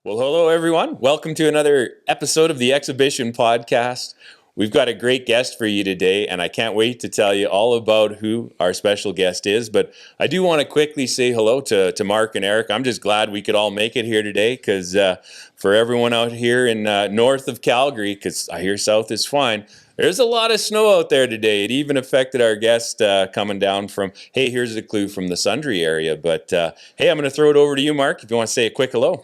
Well, hello, everyone. Welcome to another episode of the Exhibition Podcast. We've got a great guest for you today, and I can't wait to tell you all about who our special guest is. But I do want to quickly say hello to Mark and Eric. I'm just glad we could all make it here today because for everyone out here in north of Calgary, because I hear south is fine, there's a lot of snow out there today. It even affected our guest coming down from, hey, here's a clue from the Sundre area. But hey, I'm going to throw it over to you, Mark, if you want to say a quick hello.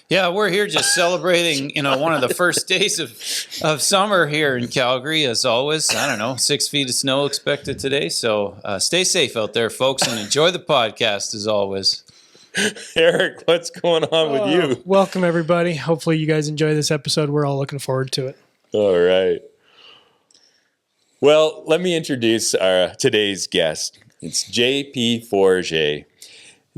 Yeah, we're here just celebrating, one of the first days of summer here in Calgary, as always. I don't know, 6 feet of snow expected today. So stay safe out there, folks, and enjoy the podcast as always. Eric, what's going on with you? Welcome, everybody. Hopefully you guys enjoy this episode. We're all looking forward to it. All right. Well, let me introduce our today's guest. It's JP Forget.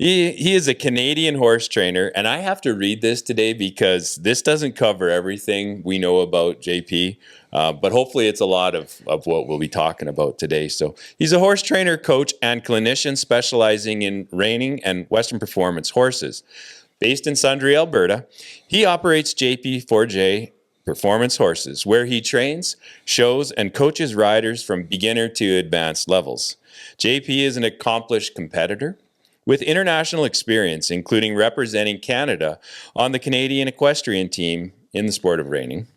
He is a Canadian horse trainer, and I have to read this today because this doesn't cover everything we know about JP, but hopefully it's a lot of what we'll be talking about today. So he's a horse trainer, coach, and clinician specializing in reining and Western performance horses. Based in Sundre, Alberta, he operates JP Forget Performance Horses, where he trains, shows, and coaches riders from beginner to advanced levels. JP is an accomplished competitor with international experience, including representing Canada on the Canadian equestrian team in the sport of reining.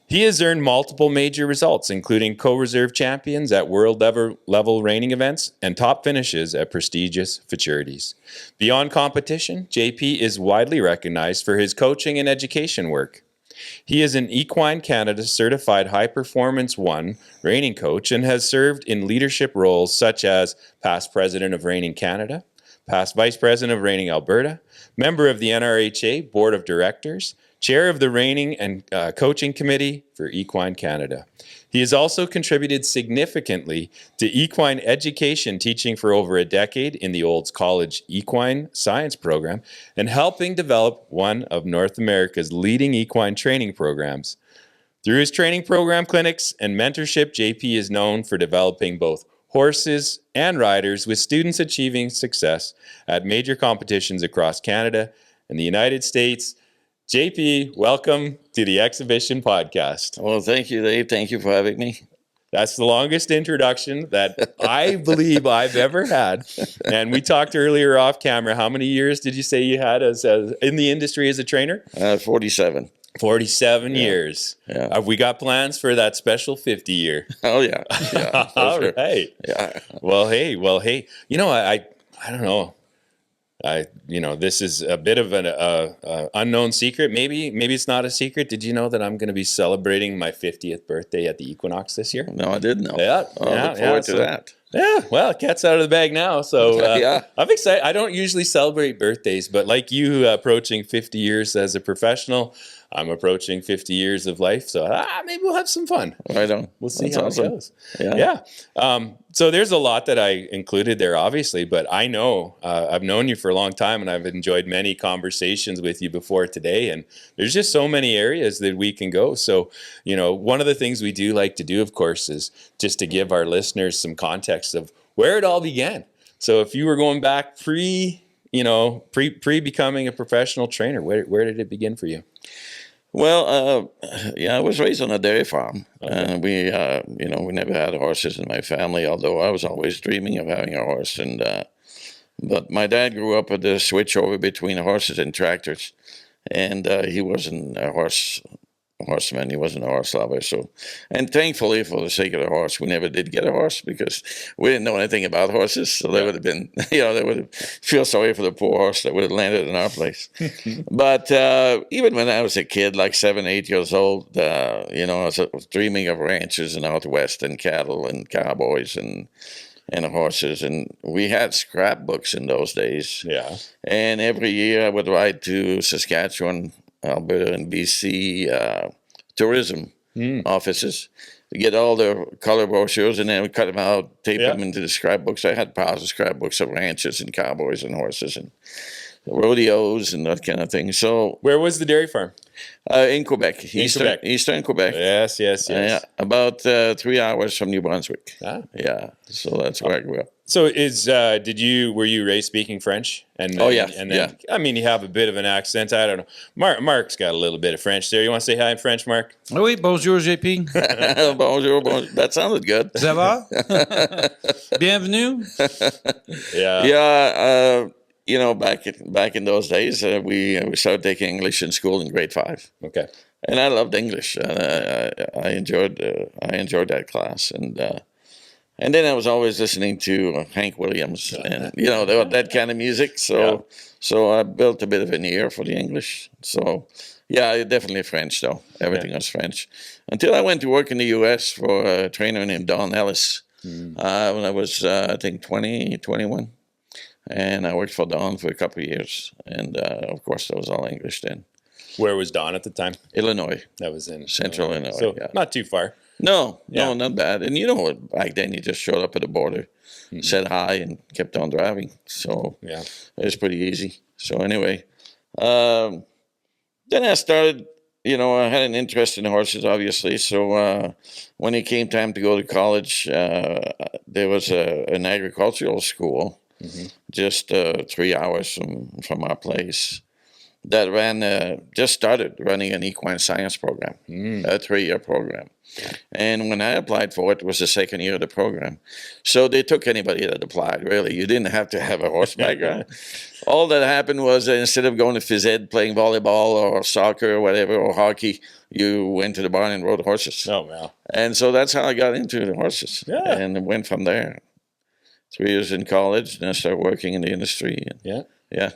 He has earned multiple major results, including co-reserve champions at world level reining events and top finishes at prestigious futurities. Beyond competition, JP is widely recognized for his coaching and education work. He is an Equine Canada Certified High Performance 1 reining coach and has served in leadership roles such as past president of Reining Canada, past Vice President of Reining Alberta, member of the NRHA Board of Directors, chair of the Reining and Coaching Committee for Equine Canada. He has also contributed significantly to equine education, teaching for over a decade in the Olds College Equine Science Program and helping develop one of North America's leading equine training programs. Through his training program clinics and mentorship, JP is known for developing both horses and riders, with students achieving success at major competitions across Canada and the United States. JP, welcome to the Exhibition Podcast. Well, thank you, Dave. Thank you for having me. That's the longest introduction that I believe I've ever had. And we talked earlier off camera. How many years did you say you had as in the industry as a trainer? 47. 47 years. Yeah. Have we got plans for that special 50 year? Oh, yeah. Yeah. All sure. right. Yeah. Well, hey. I don't know. This is a bit of an unknown secret. Maybe it's not a secret. Did you know that I'm going to be celebrating my 50th birthday at the Equinox this year? No, I didn't know. Yeah. Look forward to that. Yeah, well, cat's out of the bag now. So Yeah. I'm excited. I don't usually celebrate birthdays, but like you, approaching 50 years as a professional, I'm approaching 50 years of life. So maybe we'll have some fun. Right on. We'll see That's how awesome. it goes. Yeah. So there's a lot that I included there, obviously, but I know I've known you for a long time, and I've enjoyed many conversations with you before today. And there's just so many areas that we can go. So, one of the things we do like to do, of course, is just to give our listeners some context of where it all began. So if you were going back pre becoming a professional trainer, where did it begin for you? Well, I was raised on a dairy farm. Okay. We never had horses in my family, although I was always dreaming of having a horse. But my dad grew up with the switch over between horses and tractors, and he wasn't a horseman. He wasn't a horse lover. So, and thankfully, for the sake of the horse, we never did get a horse because we didn't know anything about horses. So they would have been, they would have feel sorry for the poor horse that would have landed in our place. But even when I was a kid, like 7, 8 years old, I was dreaming of ranches in the out west and cattle and cowboys and horses. And we had scrapbooks in those days. Yeah. And every year I would ride to Saskatchewan, Alberta, and BC tourism offices to get all the color brochures, and then we cut them out, tape them into the scrapbooks. I had piles of scrapbooks of ranches and cowboys and horses, rodeos and that kind of thing. So Where was the dairy farm? in Quebec, Quebec. Eastern Quebec. Yes, yes, yes. Yeah, about 3 hours from New Brunswick. Ah. Yeah, so that's where I grew up. So were you raised speaking French? And Oh, yeah, and then, I mean, you have a bit of an accent. I don't know. Mark's got a little bit of French there. You want to say hi in French, Mark? Oui, bonjour, JP. Bonjour, bonjour. That sounded good. Ça va? Bienvenue. Yeah. Yeah, you know, back in those days, we started taking English in school in grade 5, Okay. and I loved English. I enjoyed that class, and then I was always listening to Hank Williams and you know that kind of music. So I built a bit of an ear for the English. So yeah, definitely French though. Everything was French until I went to work in the U.S. for a trainer named Don Ellis when I was I think 20, 21. And I worked for Don for a couple of years, and of course that was all English then. Where was Don at the time? Illinois, That was in Central Illinois. So yeah. not too far. No, Yeah. not bad. And you know what? Back then, you just showed up at the border, said hi, and kept on driving. So Yeah. it was pretty easy. So anyway, then I started. You know, I had an interest in horses, obviously. So when it came time to go to college, there was an agricultural school just 3 hours from our place that just started running an equine science program, a 3-year program. And when I applied for it, it was the second year of the program. So they took anybody that applied, really. You didn't have to have a horse background. All that happened was instead of going to phys ed, playing volleyball or soccer or whatever, or hockey, you went to the barn and rode horses. Oh, wow. And so that's how I got into the horses. Yeah. And it went from there. 3 years in college, then I started working in the industry. And Yeah. yeah.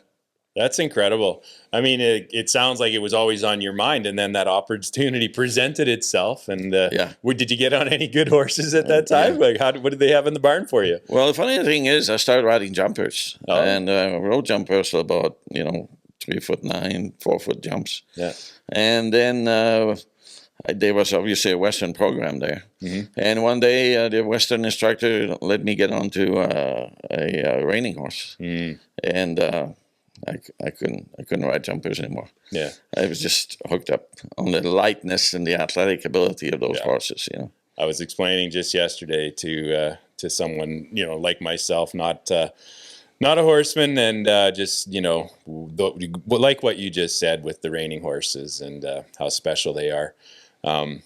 That's incredible. I mean, it sounds like it was always on your mind, and then that opportunity presented itself. And Yeah. did you get on any good horses at that time? Like, what did they have in the barn for you? Well, the funny thing is, I started riding jumpers, Oh. and rode jumpers about 3'9", 4-foot jumps, Yeah. and then there was obviously a Western program there, and one day the Western instructor let me get onto a reining horse, and I couldn't ride jumpers anymore. Yeah. I was just hooked up on the lightness and the athletic ability of those horses, you know. I was explaining just yesterday to someone, like myself, not a horseman, and just like what you just said with the reining horses and how special they are. I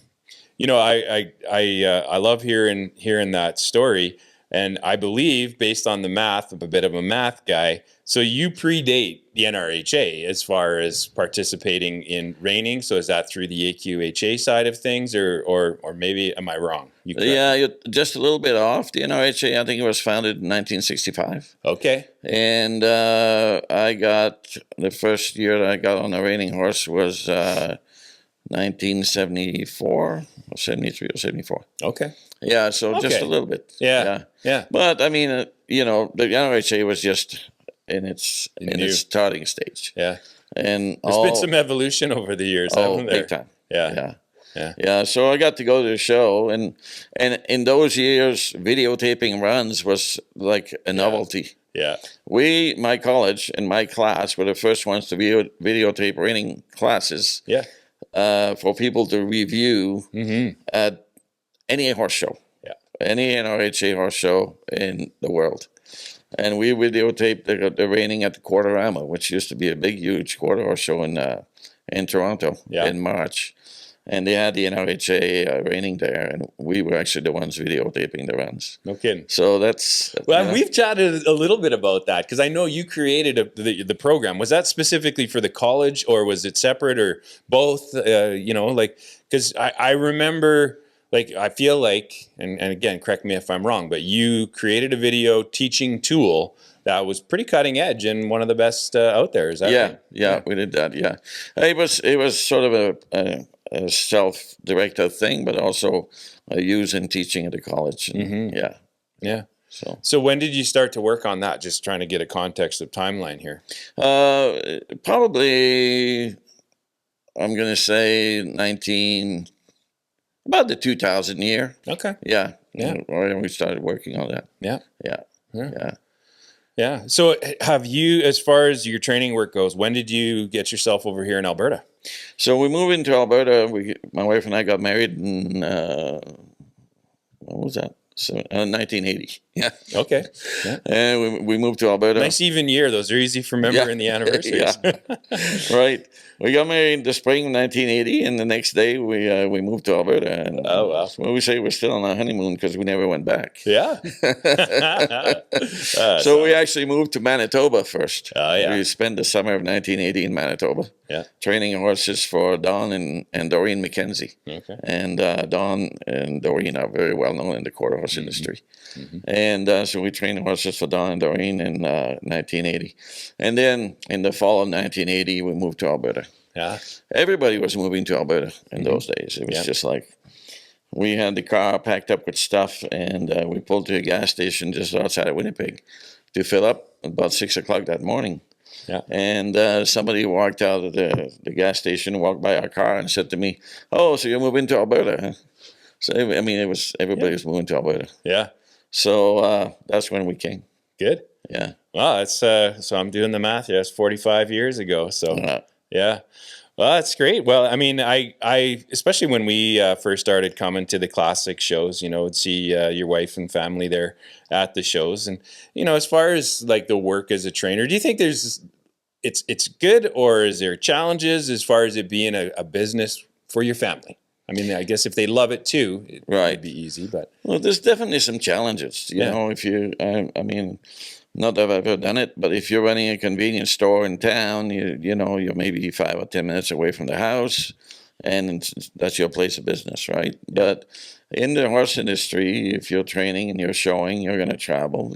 love hearing that story, and I believe, based on the math, I'm a bit of a math guy. So you predate the NRHA as far as participating in reining. So is that through the AQHA side of things, or maybe am I wrong? You correct me. Yeah, you're just a little bit off. The NRHA, I think it was founded in 1965. Okay. And the first year that I got on a reining horse was 1974 or 73 or 74. Okay. Yeah, so just Okay. a little bit. Yeah. But I mean, the NRHA was just in its starting stage. Yeah. And There's been some evolution over the years, haven't there? big time. Yeah. Yeah, so I got to go to the show, and in those years, videotaping runs was like a novelty. Yeah. My college and my class were the first ones to videotape reining classes. Yeah. For people to review at any horse show, any NRHA horse show in the world. And we videotaped the reining at the Quarterama, which used to be a big, huge quarter horse show in Toronto in March. And they had the NRHA reining there, and we were actually the ones videotaping the runs. No kidding. So that's... Well, we've chatted a little bit about that, because I know you created the program. Was that specifically for the college, or was it separate, or both? Because I remember, I feel like, and again, correct me if I'm wrong, but you created a video teaching tool that was pretty cutting edge and one of the best out there. Is that right? Yeah, we did that. Yeah, it was sort of a self-directed thing, but also used in teaching at the college. And, Yeah. So So when did you start to work on that? Just trying to get a context of timeline here. probably, I'm going to say about the 2000 year. Okay. Yeah. Yeah. When we started working on that. Yeah. Yeah. Yeah. So have you, as far as your training work goes, when did you get yourself over here in Alberta? So we moved into Alberta. My wife and I got married in what was that? So 1980. Yeah, Okay. Yeah. and we moved to Alberta. Nice even year. Those are easy for remembering the anniversaries. Right. We got married in the spring of 1980, and the next day we moved to Alberta. And Oh, wow. well, we say we're still on our honeymoon because we never went back. Yeah. So we actually moved to Manitoba first. Oh, yeah. We spent the summer of 1980 in Manitoba, Yeah. training horses for Don and Doreen McKenzie. Okay. And Don and Doreen are very well known in the quarter horse industry. And so we trained horses for Don and Doreen in 1980. And then in the fall of 1980, we moved to Alberta. Yeah. Everybody was moving to Alberta in those days. It was Yeah. just like we had the car packed up with stuff, and we pulled to a gas station just outside of Winnipeg to fill up about 6 o'clock that morning. Yeah. And somebody walked out of the gas station, walked by our car, and said to me, "Oh, so you're moving to Alberta?" Huh? So I mean, it was everybody was moving to Alberta. Yeah. So that's when we came. Good. Yeah. Wow. It's so I'm doing the math. Yeah. It's 45 years ago. So yeah. Well, that's great. Well, I mean, I especially when we first started coming to the classic shows, would see your wife and family there at the shows. And, as far as like the work as a trainer, do you think it's good, or is there challenges as far as it being a business for your family? I mean, I guess if they love it too, it would be easy, but. Well, there's definitely some challenges. You know, if you, I mean, not that I've ever done it, but if you're running a convenience store in town, you're maybe 5 or 10 minutes away from the house, and that's your place of business, right? But in the horse industry, if you're training and you're showing, you're going to travel.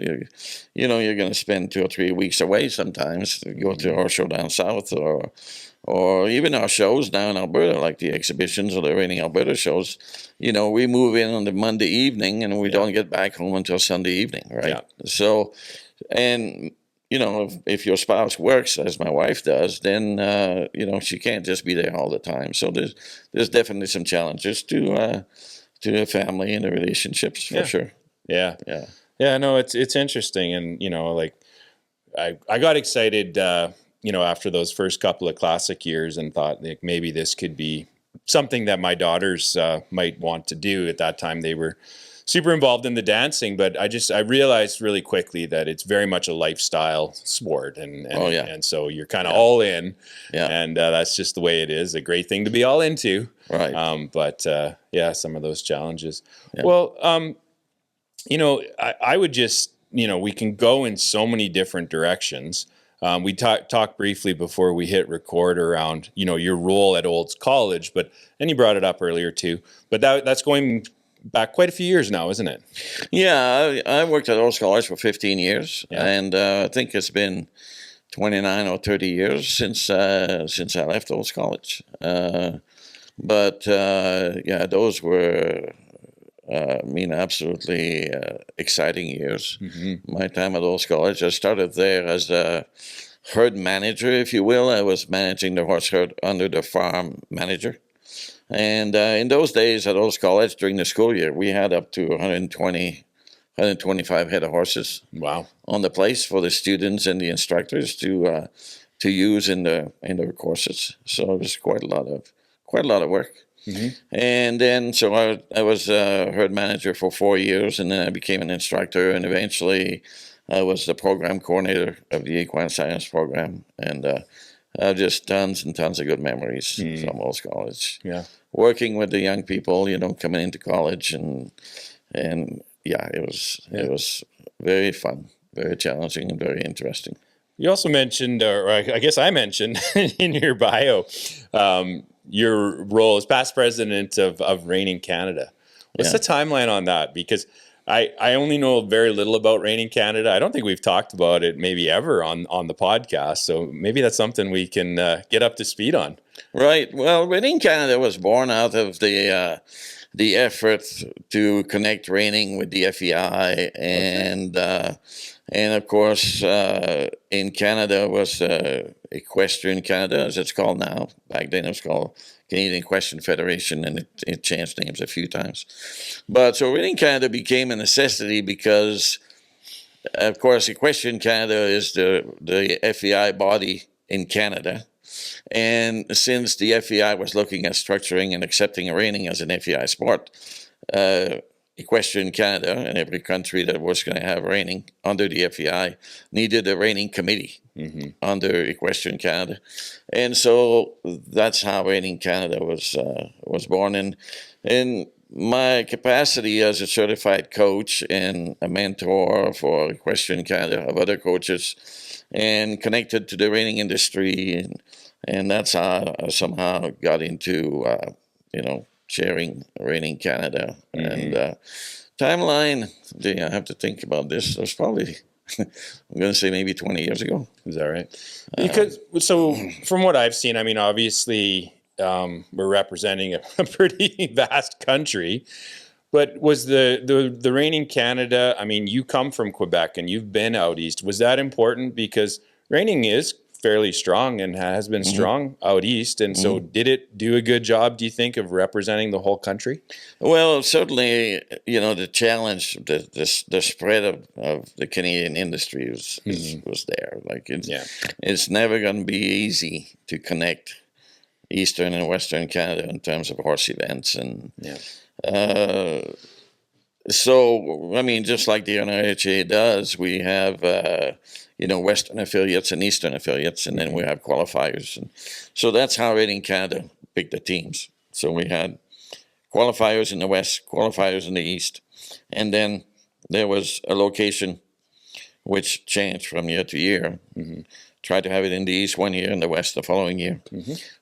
You're going to spend 2 or 3 weeks away sometimes to go to a horse show down south, or even our shows down in Alberta, like the exhibitions or the Reining Alberta shows. We move in on the Monday evening and we don't get back home until Sunday evening, right? Yeah. So, and if your spouse works as my wife does, then she can't just be there all the time. So there's definitely some challenges to a family and the relationships for sure. Yeah. Yeah. Yeah, no, it's interesting. And, like I got excited, after those first couple of classic years and thought like maybe this could be something that my daughters might want to do. At that time, they were super involved in the dancing, but I realized really quickly that it's very much a lifestyle sport. And so you're kind of all in, and that's just the way it is. A great thing to be all into. Right. But some of those challenges. Yeah. Well, I would just, we can go in so many different directions. We talked briefly before we hit record around, your role at Olds College, and you brought it up earlier too, but that's going back quite a few years now, isn't it? Yeah, I worked at Olds College for 15 years, and I think it's been 29 or 30 years since I left Olds College. But those were absolutely exciting years. Mm-hmm. My time at Olds College, I started there as a herd manager, if you will. I was managing the horse herd under the farm manager. And in those days at Olds College, during the school year, we had up to 125 head of horses. Wow. On the place for the students and the instructors to use in the courses. So it was quite a lot of work. Mm-hmm. And then, so I was herd manager for 4 years, and then I became an instructor, and eventually I was the program coordinator of the equine science program, and just tons and tons of good memories from Olds College. Yeah, working with the young people, coming into college, and it was very fun, very challenging, and very interesting. You also mentioned, or I guess I mentioned in your bio, your role as past president of Reining Canada. What's the timeline on that? Because I only know very little about Reining Canada. I don't think we've talked about it maybe ever on the podcast. So maybe that's something we can get up to speed on. Right. Well, Reining Canada was born out of the effort to connect reining with the FEI, and of course in Canada was Equestrian Canada, as it's called now. Back then it was called Canadian Equestrian Federation, and it changed names a few times. But so Reining Canada became a necessity because of course, Equestrian Canada is the FEI body in Canada. And since the FEI was looking at structuring and accepting reining as an FEI sport, Equestrian Canada and every country that was going to have reining under the FEI needed a reining committee under Equestrian Canada. And so that's how Reining Canada was born. And in my capacity as a certified coach and a mentor for Equestrian Canada of other coaches and connected to the reining industry, and that's how I somehow got into, chairing Reining Canada. And timeline, I have to think about this. It was probably, I'm going to say maybe 20 years ago. Is that right? Because so from what I've seen, I mean, obviously we're representing a pretty vast country. But was the Reining Canada? I mean, you come from Quebec and you've been out east. Was that important because reining is fairly strong and has been strong out east, and so did it do a good job, do you think, of representing the whole country? Well, certainly, the challenge, the spread of the Canadian industry was there. Like it's never going to be easy to connect Eastern and Western Canada in terms of horse events, and so I mean, just like the NRHA does, we have Western affiliates and Eastern affiliates, and then we have qualifiers, and so that's how Reining Canada picked the teams. So we had qualifiers in the West, qualifiers in the East, and then there was a location which changed from year to year. Tried to have it in the East one year and the West the following year,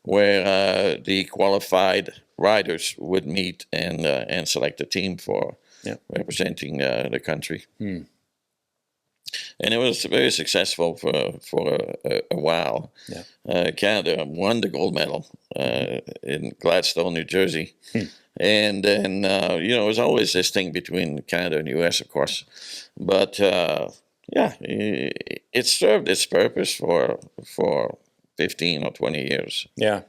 where the qualified riders would meet and select a team for representing the country. And it was very successful for a while. Canada won the gold medal in Gladstone, New Jersey. And then, it was always this thing between Canada and U.S., of course. But, it served its purpose for 15 or 20 years. Yeah.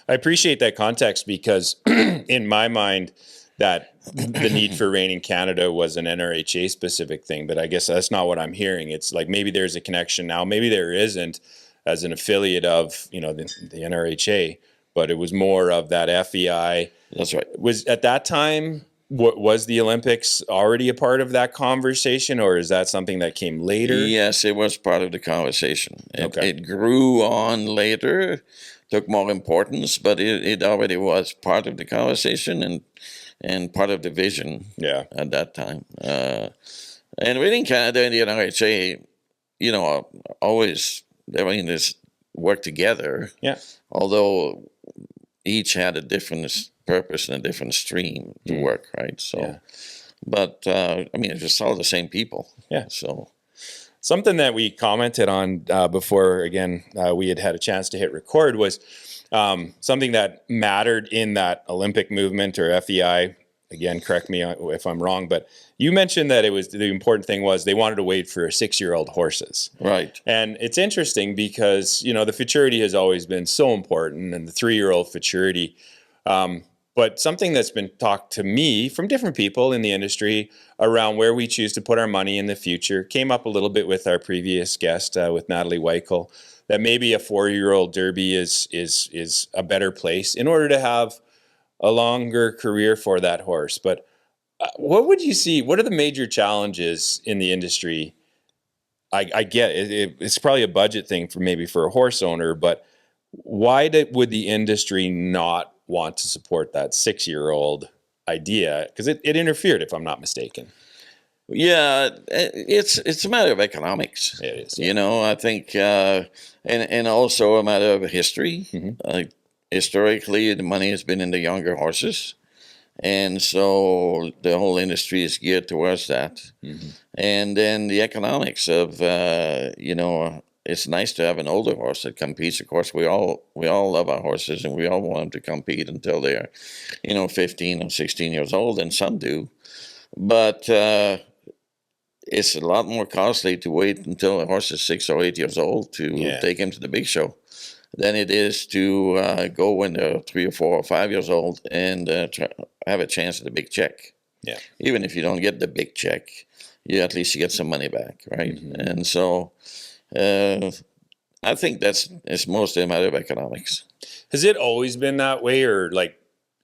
I appreciate that context because in my mind, that the need for Reining Canada was an NRHA specific thing, but I guess that's not what I'm hearing. It's like maybe there's a connection now, maybe there isn't as an affiliate of the NRHA, but it was more of that FEI. That's right. Was at that time, was the Olympics already a part of that conversation, or is that something that came later? Yes, it was part of the conversation. It grew on later, took more importance, but it already was part of the conversation and part of the vision at that time. And Reining Canada and the NRHA, always, this work together. Yeah. Although each had a different purpose and a different stream to work, right? So, but it's just all the same people. Yeah. So, something that we commented on before, again, we had a chance to hit record was something that mattered in that Olympic movement or FEI. Again, correct me if I'm wrong, but you mentioned that the important thing was they wanted to wait for 6-year-old horses. Right. And it's interesting because, the futurity has always been so important and the 3-year-old futurity. But something that's been talked to me from different people in the industry around where we choose to put our money in the future came up a little bit with our previous guest, with Natalie Weichel, that maybe a 4-year-old Derby is a better place in order to have a longer career for that horse. But what would you see? What are the major challenges in the industry? I get it. It's probably a budget thing for a horse owner, but why would the industry not want to support that 6-year-old idea? Because it interfered, if I'm not mistaken. Yeah, it's a matter of economics. It is. Yeah. I think, and also a matter of history. Historically, the money has been in the younger horses. And so the whole industry is geared towards that. And then the economics of, it's nice to have an older horse that competes. Of course, we all love our horses and we all want them to compete until they're, 15 or 16 years old, and some do. But it's a lot more costly to wait until a horse is 6 or 8 years old to take him to the big show than it is to go when they're 3 or 4 or 5 years old and have a chance at a big check. Yeah. Even if you don't get the big check, you at least you get some money back, right? And so I think it's mostly a matter of economics. Has it always been that way, or like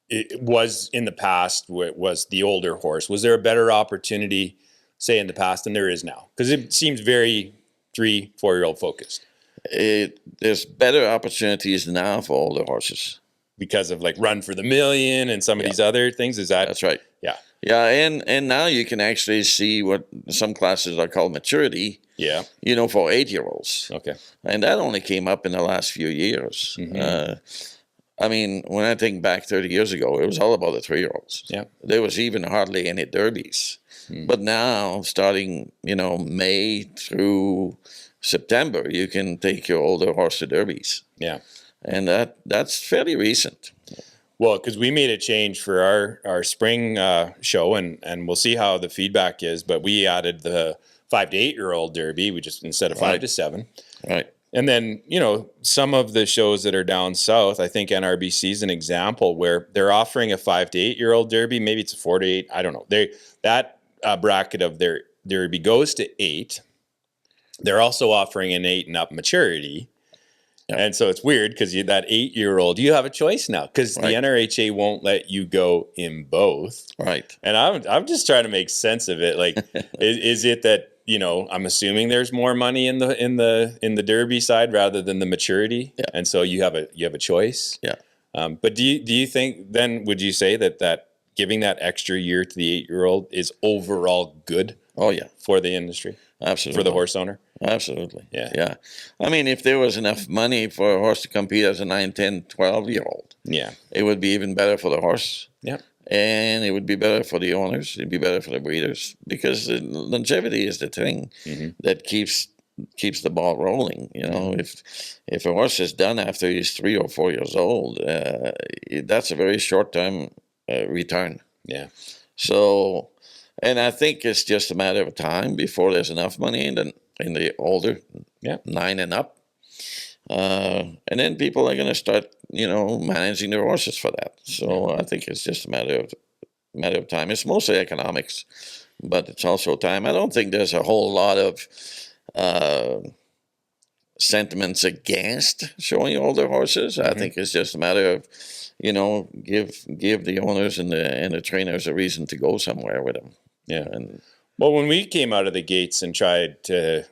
it was in the past? Was the older horse? Was there a better opportunity, say in the past, than there is now? Because it seems very 3-4-year-old focused There's better opportunities now for older horses. because of like Run for the Million and some of these other things. Is that That's right. Yeah, Yeah, and now you can actually see what some classes are called maturity, yeah. for 8-year-olds. Okay. And that only came up in the last few years. I mean, when I think back 30 years ago, it was all about the 3-year-olds. Yeah. There was even hardly any derbies. But now, starting, May through September, you can take your older horse to derbies. Yeah. And that's fairly recent. Well, because we made a change for our spring show, and we'll see how the feedback is. But we added the 5 to 8-year-old derby. We just instead of 5 to 7. Right. And then, some of the shows that are down south, I think NRBC is an example where they're offering a 5 to 8-year-old derby. Maybe it's a 4 to 8. I don't know. That bracket of their derby goes to 8. They're also offering an 8 and up maturity. Yeah. And so it's weird because that 8-year-old, you have a choice now because Right. the NRHA won't let you go in both. Right. And I'm just trying to make sense of it. Like, is it that, I'm assuming there's more money in the derby side rather than the maturity, Yeah. and so you have a choice. Yeah. But do you think then, would you say that giving that extra year to the 8-year-old is overall good Oh, yeah. for the industry, Absolutely. for the horse owner? Absolutely. Yeah. Yeah. I mean, if there was enough money for a horse to compete as a 9, 10, 12-year-old, Yeah. it would be even better for the horse. Yeah. And it would be better for the owners. It'd be better for the breeders because the longevity is the thing that keeps the ball rolling. If a horse is done after he's 3 or 4 years old, that's a very short-term return. Yeah. So, and I think it's just a matter of time before there's enough money in the older 9 and up. And then people are going to start, managing their horses for that. So I think it's just a matter of time. It's mostly economics, but it's also time. I don't think there's a whole lot of sentiments against showing older horses. I think it's just a matter of, give the owners and the trainers a reason to go somewhere with them. Yeah. And Well, when we came out of the gates and tried to,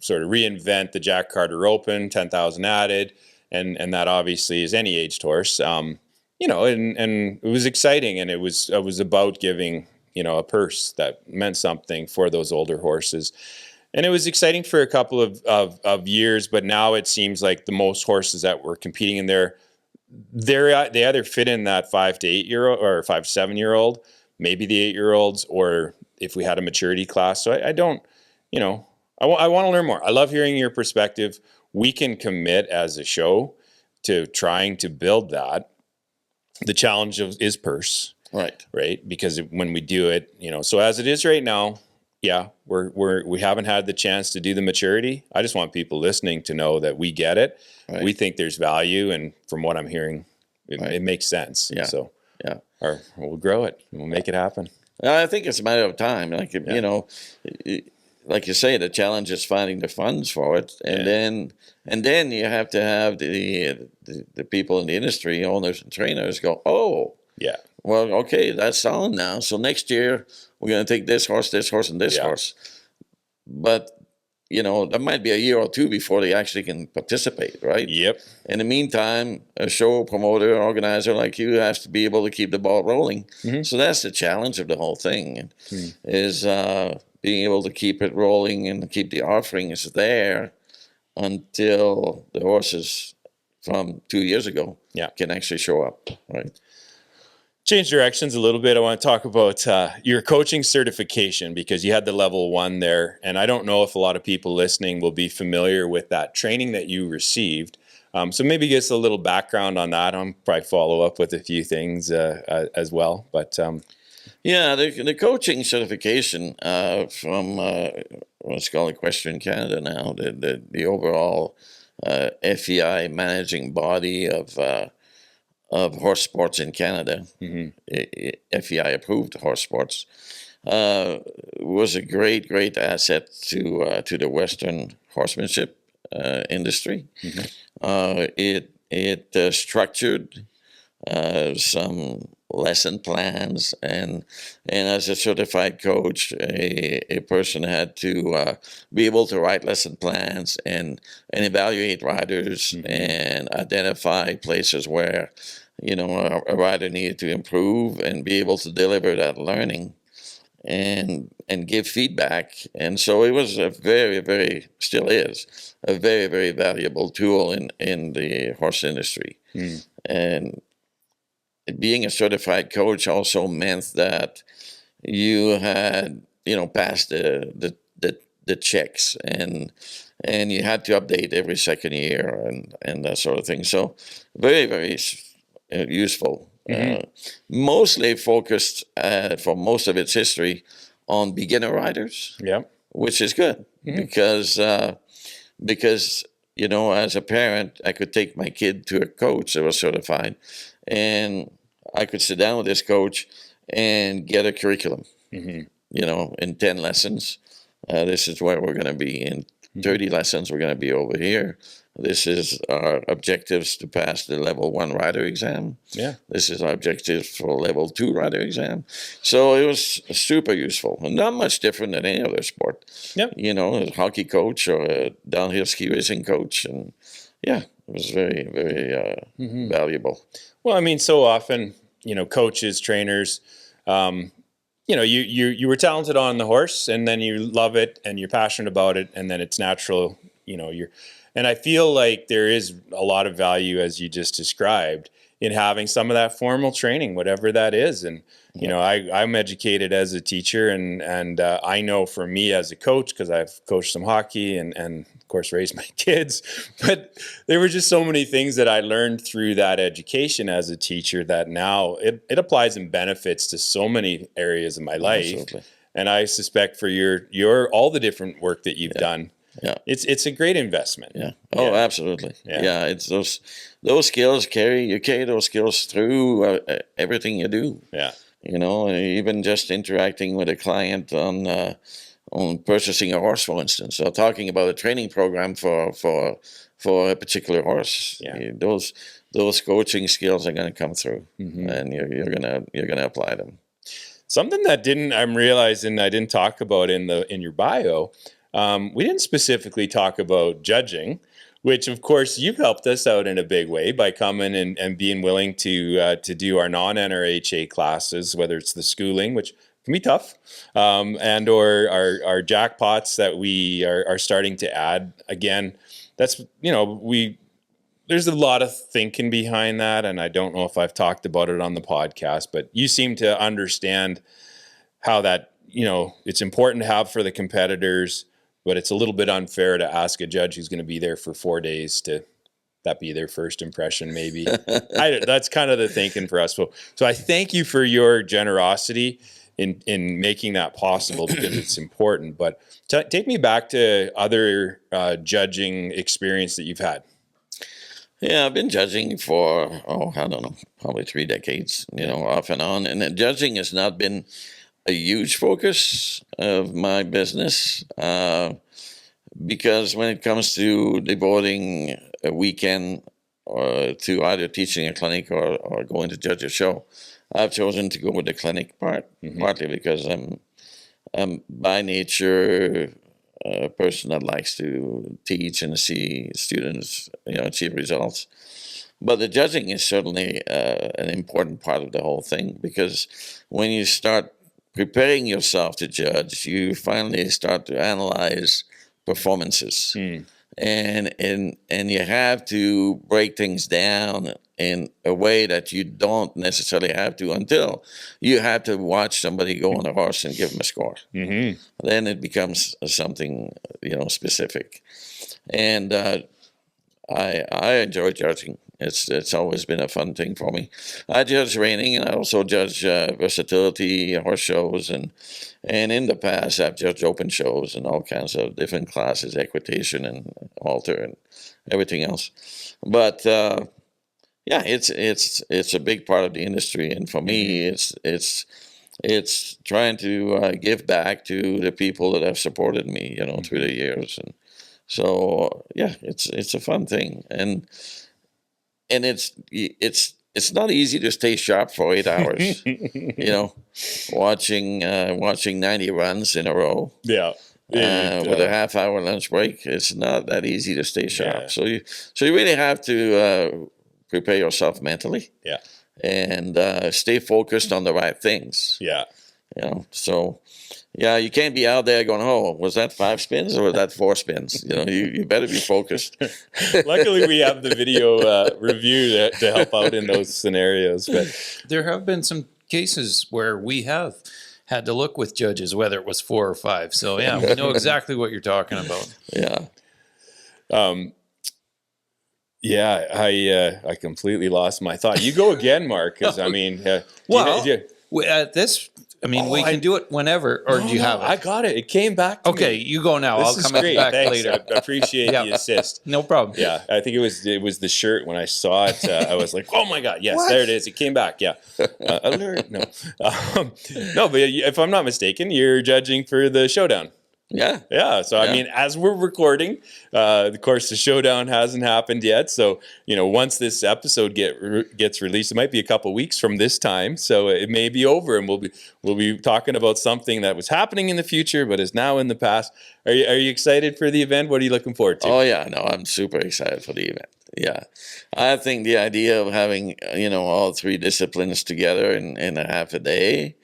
sort of reinvent the Jack Carter Open, 10,000 added, and that obviously is any aged horse, and it was exciting, and it was about giving, a purse that meant something for those older horses. And it was exciting for a couple of years, but now it seems like the most horses that were competing in there, they either fit in that 5 to 8-year-old or 5 to 7-year-old, maybe the 8-year-olds, or if we had a maturity class. So I don't, I want to learn more. I love hearing your perspective. We can commit as a show to trying to build that. The challenge is purse, right? Because when we do it, so as it is right now, yeah, we haven't had the chance to do the maturity. I just want people listening to know that we get it. Right. We think there's value, and from what I'm hearing, it makes sense. Yeah. So yeah. we'll grow it. We'll make it happen. I think it's a matter of time. Like, like you say, the challenge is finding the funds for it. And then you have to have the people in the industry, owners and trainers go, oh, Yeah. well, okay, that's solid now. So next year we're going to take this horse, and this Yeah. horse. But, that might be a year or two before they actually can participate, right? Yep. In the meantime, a show promoter, organizer like you has to be able to keep the ball rolling. So that's the challenge of the whole thing, is being able to keep it rolling and keep the offerings there until the horses from 2 years ago can actually show up, right? Change directions a little bit. I want to talk about your coaching certification, because you had the level 1 there. And I don't know if a lot of people listening will be familiar with that training that you received. So maybe give us a little background on that. I'll probably follow up with a few things as well. But yeah, the coaching certification from what's called Equestrian Canada now, the overall FEI managing body of horse sports in Canada, FEI approved horse sports. was a great asset to the Western horsemanship industry. It structured some lesson plans, and as a certified coach, a person had to be able to write lesson plans and evaluate riders and identify places where a rider needed to improve and be able to deliver that learning and give feedback. And so it was a very still is a very valuable tool in the horse industry. And being a certified coach also meant that you had passed the checks, and you had to update every second year and that sort of thing. So very useful. Mostly focused for most of its history on beginner riders, Yeah. which is good because as a parent, I could take my kid to a coach that was certified, and I could sit down with this coach and get a curriculum. In 10 lessons, this is where we're going to be. In 30 lessons, we're going to be over here. This is our objectives to pass the level 1 rider exam. Yeah. This is our objectives for level 2 rider exam. So it was super useful, and not much different than any other sport. Yep. A hockey coach or a downhill ski racing coach, and it was very valuable. Well, I mean, so often, coaches, trainers, you were talented on the horse, and then you love it and you're passionate about it, and then it's natural, and I feel like there is a lot of value, as you just described, in having some of that formal training, whatever that is. And, I'm educated as a teacher, and I know for me as a coach, because I've coached some hockey and of course raised my kids, but there were just so many things that I learned through that education as a teacher that now it applies and benefits to so many areas of my life. Absolutely. And I suspect for your all the different work that you've done, it's a great investment. Yeah. Oh, absolutely. Yeah. Yeah. It's those skills you carry those skills through everything you do. Yeah. Even just interacting with a client on purchasing a horse, for instance, or talking about a training program for a particular horse. Yeah. Those coaching skills are going to come through, and you're gonna apply them. Something that I'm realizing I didn't talk about in your bio. We didn't specifically talk about judging, which of course you've helped us out in a big way by coming and being willing to do our non-NRHA classes, whether it's the schooling, which can be tough, and or our jackpots that we are starting to add. Again, that's there's a lot of thinking behind that, and I don't know if I've talked about it on the podcast, but you seem to understand how that it's important to have for the competitors. But it's a little bit unfair to ask a judge who's going to be there for 4 days to that be their first impression, maybe. That's kind of the thinking for us. So I thank you for your generosity in making that possible, because it's important. But take me back to other judging experience that you've had. Yeah, I've been judging for, I don't know, probably 3 decades, off and on. And then judging has not been a huge focus of my business, because when it comes to devoting a weekend or to either teaching a clinic or going to judge a show, I've chosen to go with the clinic part, partly because I'm by nature a person that likes to teach and see students achieve results. But the judging is certainly an important part of the whole thing, because when you start preparing yourself to judge, you finally start to analyze performances, and you have to break things down in a way that you don't necessarily have to until you have to watch somebody go on a horse and give them a score. Then it becomes something specific, and I enjoy judging. It's always been a fun thing for me. I judge reining, and I also judge versatility horse shows, and in the past I've judged open shows and all kinds of different classes, equitation and halter and everything else. But it's a big part of the industry, and for me it's it's trying to give back to the people that have supported me, through the years. And so, yeah, it's a fun thing. And it's not easy to stay sharp for 8 hours, watching 90 runs in a row. Yeah. With a half-hour lunch break, it's not that easy to stay sharp. Yeah. So you really have to prepare yourself mentally Yeah. and stay focused on the right things. Yeah. So yeah, you can't be out there going, "Oh, was that 5 spins or was that 4 spins?" You better be focused. Luckily, we have the video review to help out in those scenarios. But There have been some cases where we have had to look with judges whether it was 4 or 5. So yeah, we know exactly what you're talking about. Yeah. Yeah, I completely lost my thought. You go again, Mark, because I mean, Well, do you- At this, I mean, we can do it whenever, or do you have it? I got it. It came back to Okay, me. you go now. This I'll is come great. back Thanks. later. I appreciate Yeah. the assist. No problem. Yeah, I think it was the shirt. When I saw it, I was like, "Oh my god, yes, there it is! It came back." Yeah, alert. No, no, but if I'm not mistaken, you're judging for the showdown. Yeah. Yeah, so I Yeah. mean, as we're recording, of course, the showdown hasn't happened yet. So once this episode gets released, it might be a couple weeks from this time. So it may be over, and we'll be talking about something that was happening in the future, but is now in the past. Are you excited for the event? What are you looking forward to? Oh yeah, no, I'm super excited for the event. Yeah, I think the idea of having all 3 disciplines together in a half a day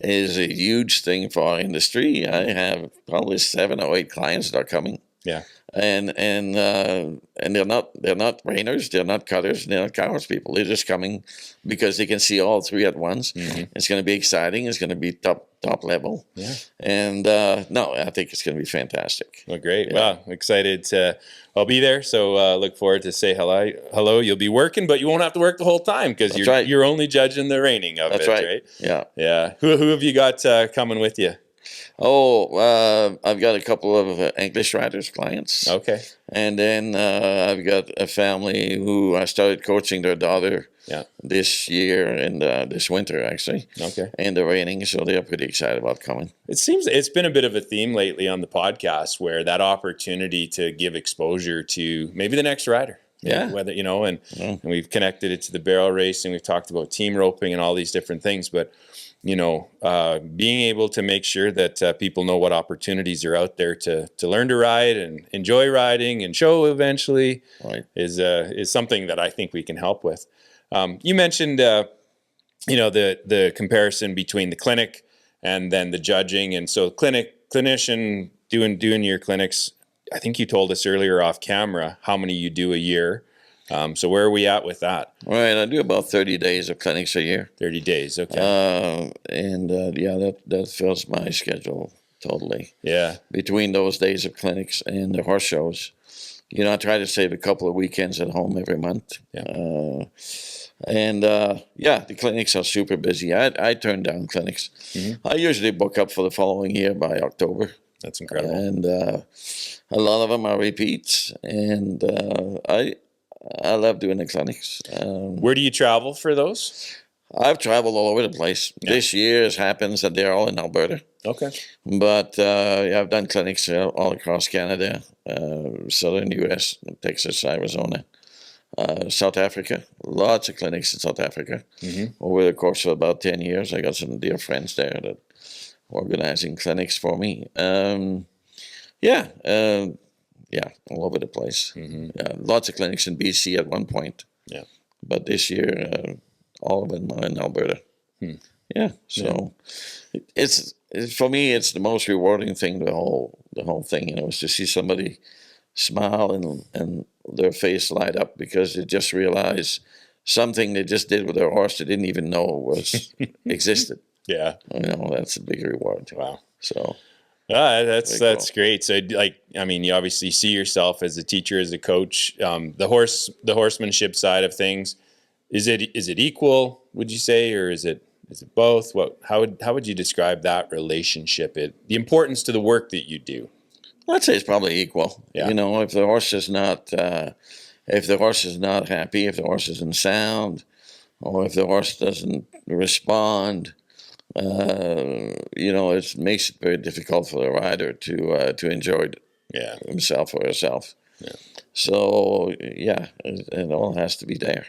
is a huge thing for our industry. I have probably 7 or 8 clients that are coming, Yeah, and they're not rainers, they're not cutters, they're not cowards people. They're just coming because they can see all 3 at once. It's going to be exciting. It's going to be top level. yeah. And no, I think it's going to be fantastic. Well, great. Yeah. Wow, excited to. I'll be there, so look forward to say hello. Hello, you'll be working, but you won't have to work the whole time because That's right. you're only judging the reining of That's it, right. right? Yeah. Yeah. Who have you got coming with you? Oh, I've got a couple of English writers clients. Okay. And then I've got a family who I started coaching their daughter Yeah. this year and this winter, actually. Okay. And the raining, so they're pretty excited about coming. It seems it's been a bit of a theme lately on the podcast where that opportunity to give exposure to maybe the next rider. Yeah. Whether, and we've connected it to the barrel racing. We've talked about team roping and all these different things. But, being able to make sure that people know what opportunities are out there to learn to ride and enjoy riding and show eventually Right. is something that I think we can help with. You mentioned, the comparison between the clinic and then the judging. And so clinician doing your clinics, I think you told us earlier off camera how many you do a year. So where are we at with that? Right, I do about 30 days of clinics a year. 30 days. Okay. That fills my schedule totally. Yeah. Between those days of clinics and the horse shows, I try to save a couple of weekends at home every month. Yeah. The clinics are super busy. I turn down clinics. I usually book up for the following year by October. That's incredible. And a lot of them are repeats. And I love doing the clinics. Where do you travel for those? I've traveled all over the place. Yeah. This year it happens that they're all in Alberta. Okay. But I've done clinics all across Canada, southern U.S., Texas, Arizona, South Africa. Lots of clinics in South Africa. Over the course of about 10 years, I got some dear friends there that were organizing clinics for me. All over the place. Lots of clinics in BC at one point. Yeah. But this year, all of them are in Alberta. Yeah, so it's for me, it's the most rewarding thing. The whole thing, is to see somebody smile and their face light up because they just realize something they just did with their horse they didn't even know was existed. Yeah. That's a big reward. Wow. So. That's great. So, you obviously see yourself as a teacher, as a coach. The horsemanship side of things, is it equal? Would you say, or is it both? How would you describe that relationship? The importance to the work that you do. I'd say it's probably equal. Yeah. If the horse is not happy, if the horse isn't sound, or if the horse doesn't respond, it makes it very difficult for the rider to enjoy it Yeah. himself or herself. So yeah, it all has to be there.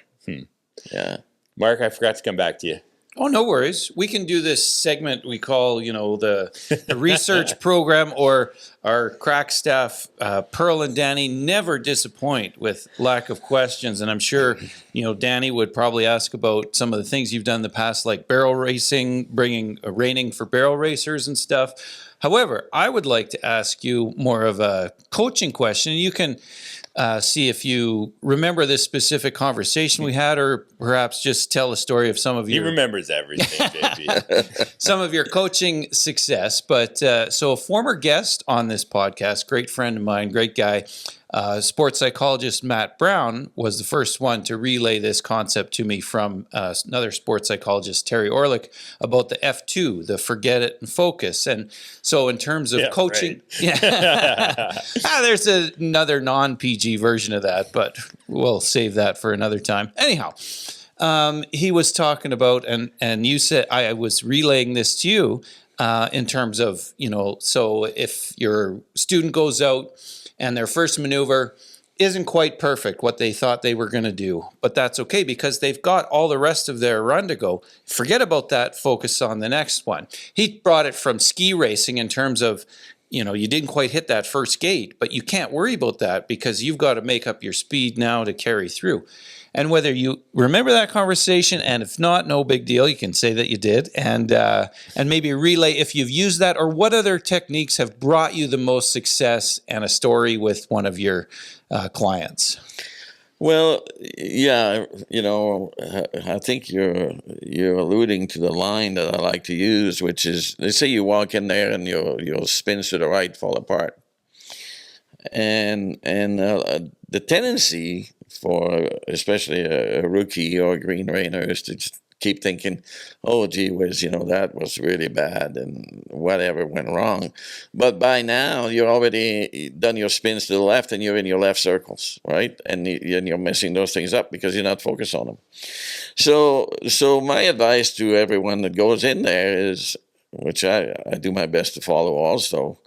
Yeah. Mark, I forgot to come back to you. Oh, no worries. We can do this segment we call, the research program, or our crack staff, Pearl and Danny, never disappoint with lack of questions. And I'm sure, Danny would probably ask about some of the things you've done in the past, like barrel racing, bringing a reining for barrel racers and stuff. However, I would like to ask you more of a coaching question. You can see if you remember this specific conversation we had, or perhaps just tell a story of some of He your remembers everything, baby. some of your coaching success. But so a former guest on this podcast, great friend of mine, great guy, sports psychologist Matt Brown, was the first one to relay this concept to me from another sports psychologist, Terry Orlick, about the F2, the forget it and focus. And so in terms of coaching, there's another non-PG version of that, but we'll save that for another time. Anyhow, he was talking about, and you said, I was relaying this to you in terms of, so if your student goes out and their first maneuver isn't quite perfect, what they thought they were going to do, but that's okay because they've got all the rest of their run to go. Forget about that. Focus on the next one. He brought it from ski racing in terms of, you didn't quite hit that first gate, but you can't worry about that because you've got to make up your speed now to carry through. And whether you remember that conversation, and if not, no big deal. You can say that you did, and maybe relay if you've used that, or what other techniques have brought you the most success, and a story with one of your clients. Well, yeah, I think you're alluding to the line that I like to use, which is, let's say you walk in there and your spins to the right fall apart, and the tendency for especially a rookie or a green rainer is to just keep thinking, oh, gee whiz, that was really bad and whatever went wrong. But by now, you're already done your spins to the left and you're in your left circles, right? And you're messing those things up because you're not focused on them. So my advice to everyone that goes in there is, which I do my best to follow also,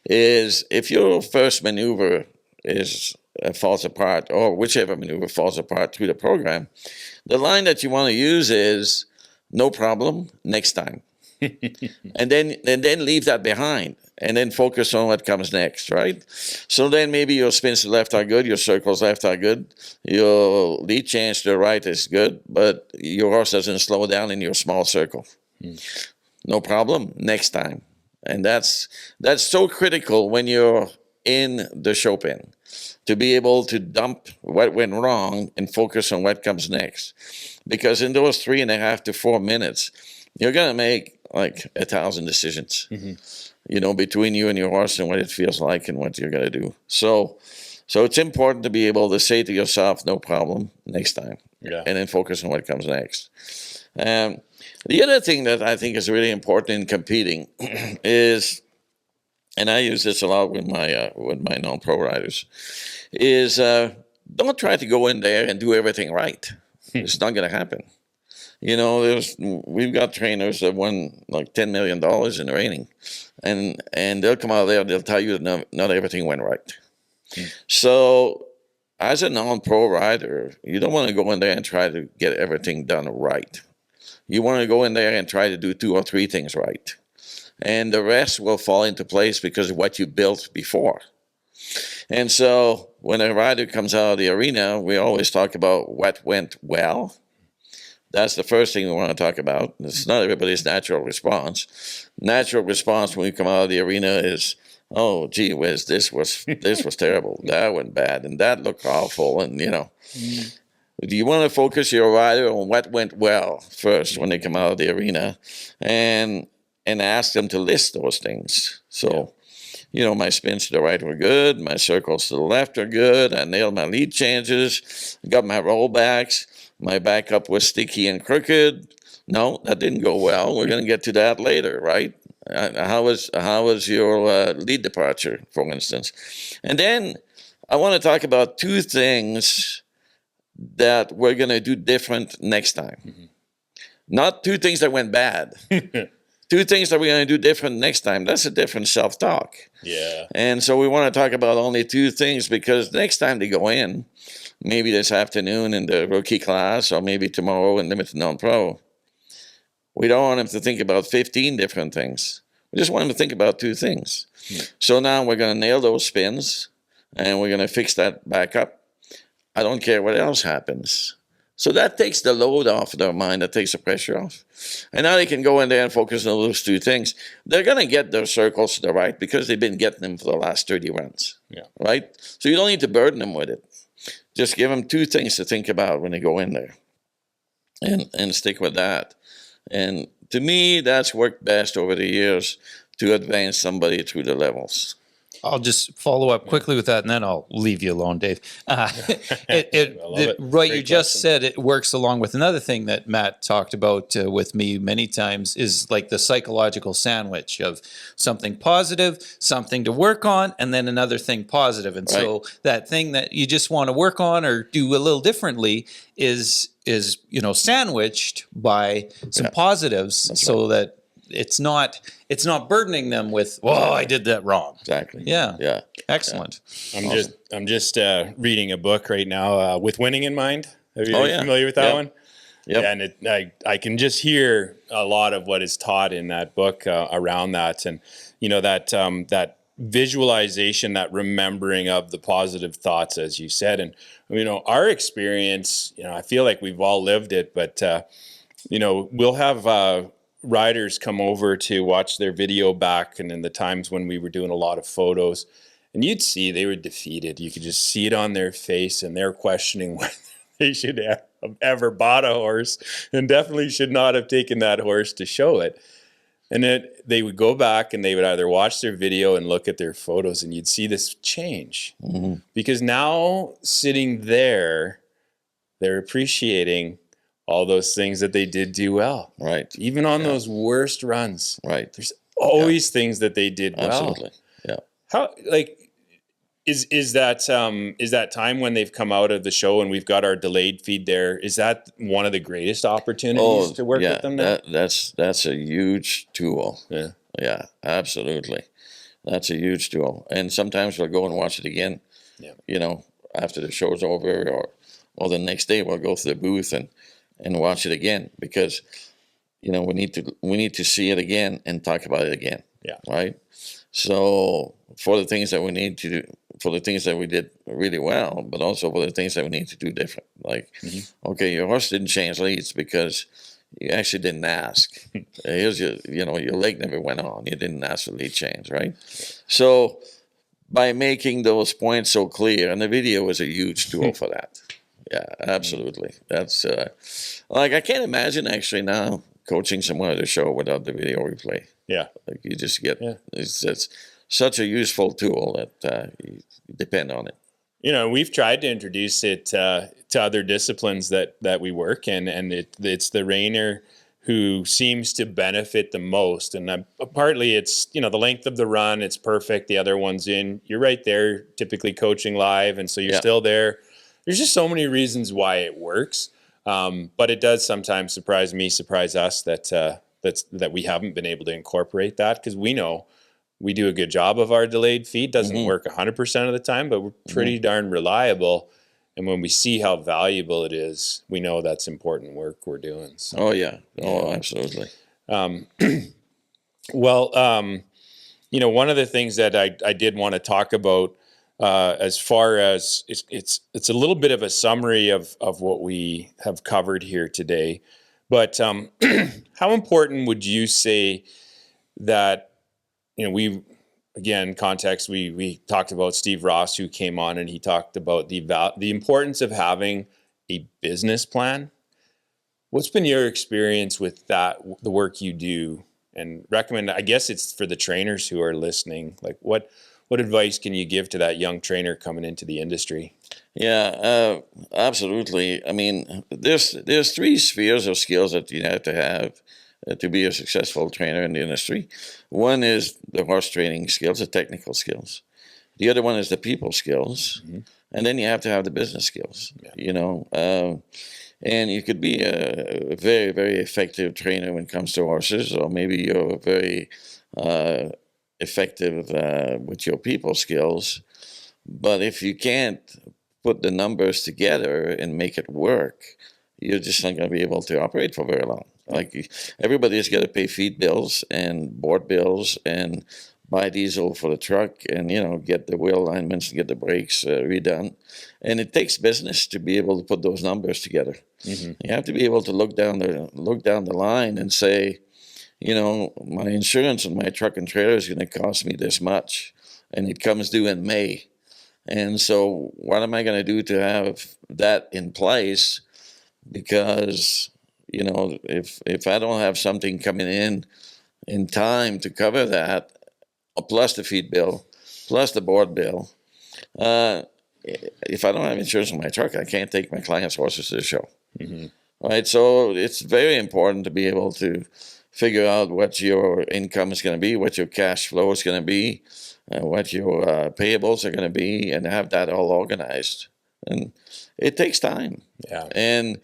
is if your first maneuver falls apart, or whichever maneuver falls apart through the program, the line that you want to use is no problem, next time. and then leave that behind and then focus on what comes next, right? So then maybe your spins to the left are good, your circles left are good, your lead change to the right is good, but your horse doesn't slow down in your small circle. No problem, next time. And that's so critical when you're in the show pen, to be able to dump what went wrong and focus on what comes next. Because in those 3.5 to 4 minutes, you're going to make like 1,000 decisions, between you and your horse and what it feels like and what you're going to do. So it's important to be able to say to yourself, no problem, next time. Yeah. And then focus on what comes next. The other thing that I think is really important in competing is, and I use this a lot with my non-pro riders, is don't try to go in there and do everything right. It's not going to happen. We've got trainers that won like $10 million in reining, and they'll come out there and they'll tell you that not everything went right. So as a non-pro rider, you don't want to go in there and try to get everything done right. You want to go in there and try to do 2 or 3 things right. And the rest will fall into place because of what you built before. And so when a rider comes out of the arena, we always talk about what went well. That's the first thing we want to talk about. It's not everybody's natural response. Natural response when we come out of the arena is, oh, gee whiz, this was terrible. That went bad, and that looked awful, and Do you want to focus your rider on what went well first when they come out of the arena, and ask them to list those things? So, my spins to the right were good, my circles to the left are good, I nailed my lead changes, got my rollbacks, my backup was sticky and crooked. No, that didn't go well. We're going to get to that later, right? How was your lead departure, for instance? And then I want to talk about 2 things that we're going to do different next time. Not 2 things that went bad. 2 things that we're going to do different next time. That's a different self-talk. Yeah. And so we want to talk about only 2 things, because next time they go in, maybe this afternoon in the rookie class, or maybe tomorrow in limited non-pro, we don't want them to think about 15 different things. We just want them to think about 2 things. So now we're going to nail those spins, and we're going to fix that back up. I don't care what else happens. So that takes the load off their mind, that takes the pressure off. And now they can go in there and focus on those 2 things. They're going to get their circles to the right because they've been getting them for the last 30 runs. Yeah. Right? So you don't need to burden them with it. Just give them 2 things to think about when they go in there, and stick with that. And to me, that's worked best over the years to advance somebody through the levels. I'll just follow up quickly with that, and then I'll leave you alone, Dave. love it. What you Great just question. said, it works along with another thing that Matt talked about with me many times, is like the psychological sandwich of something positive, something to work on, and then another thing positive. And so that thing that you just want to work on or do a little differently is sandwiched by some positives, so that it's not burdening them with, "Whoa, I did that wrong." Exactly. Yeah. Yeah. Excellent. I'm just reading a book right now with winning in mind. Are you Oh, yeah. familiar with that Yep. one? Yep. And I can just hear a lot of what is taught in that book around that, and that visualization, that remembering of the positive thoughts, as you said. And our experience, I feel like we've all lived it, but we'll have riders come over to watch their video back, and in the times when we were doing a lot of photos, and you'd see they were defeated. You could just see it on their face, and they're questioning whether they should have ever bought a horse, and definitely should not have taken that horse to show it. And then they would go back and they would either watch their video and look at their photos, and you'd see this change. Because now sitting there, they're appreciating all those things that they did do well. Right. Even on those worst runs, Right. there's always things that they did well. Absolutely. Yeah. How is that time when they've come out of the show and we've got our delayed feed there? Is that one of the greatest opportunities to work with them? Now? That's a huge tool. Yeah. Yeah, absolutely. That's a huge tool. And sometimes we'll go and watch it again. Yeah. After the show's over, or the next day we'll go to the booth and watch it again, because we need to see it again and talk about it again. Yeah. Right. So for the things that we need to do, for the things that we did really well, but also for the things that we need to do different. Like, okay, your horse didn't change leads because you actually didn't ask. Here's your leg never went on. You didn't ask for lead change, right? So by making those points so clear, and the video is a huge tool for that. Yeah, absolutely. That's I can't imagine actually now coaching someone at a show without the video replay. Yeah. Like you just get it's such a useful tool that you depend on it. We've tried to introduce it to other disciplines that we work in, and it's the reiner who seems to benefit the most. And partly it's, the length of the run, it's perfect. The other one's you're right there, typically coaching live, and so you're still there. There's just so many reasons why it works. But it does sometimes surprise us that we haven't been able to incorporate that, because we know we do a good job of our delayed feed. Doesn't work 100% of the time, but we're pretty darn reliable. And when we see how valuable it is, we know that's important work we're doing. So. Oh, yeah. Oh, absolutely. Well, one of the things that I did want to talk about, as far as it's a little bit of a summary of what we have covered here today. But how important would you say that, context, we talked about Steve Ross, who came on, and he talked about the importance of having a business plan. What's been your experience with that, the work you do, and recommend? I guess it's for the trainers who are listening. Like, what advice can you give to that young trainer coming into the industry? Yeah, absolutely. I mean, there's 3 spheres of skills that you have to be a successful trainer in the industry. One is the horse training skills, the technical skills. The other one is the people skills. And then you have to have the business skills. And you could be a very, very effective trainer when it comes to horses, or maybe you're very effective with your people skills. But if you can't put the numbers together and make it work, you're just not going to be able to operate for very long. Like everybody's got to pay feed bills and board bills and buy diesel for the truck, and get the wheel alignments and get the brakes redone. And it takes business to be able to put those numbers together. You have to be able to look down the line and say, my insurance on my truck and trailer is going to cost me this much, and it comes due in May. And so what am I going to do to have that in place? Because, if I don't have something coming in time to cover that, plus the feed bill, plus the board bill, if I don't have insurance on my truck, I can't take my clients' horses to the show. Right? So it's very important to be able to figure out what your income is going to be, what your cash flow is going to be, what your payables are going to be, and have that all organized. And it takes time. Yeah. And,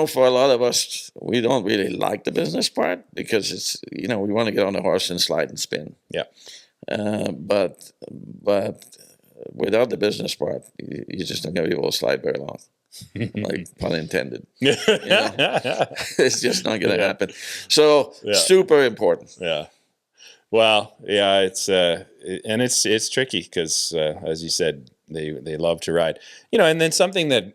for a lot of us, we don't really like the business part because it's, we want to get on the horse and slide and spin. Yeah. But without the business part, you're just not going to be able to slide very long. Like, pun intended. It's just not going to happen. So super important. Yeah. Well, yeah, it's tricky because, as you said, they love to ride, and then something that,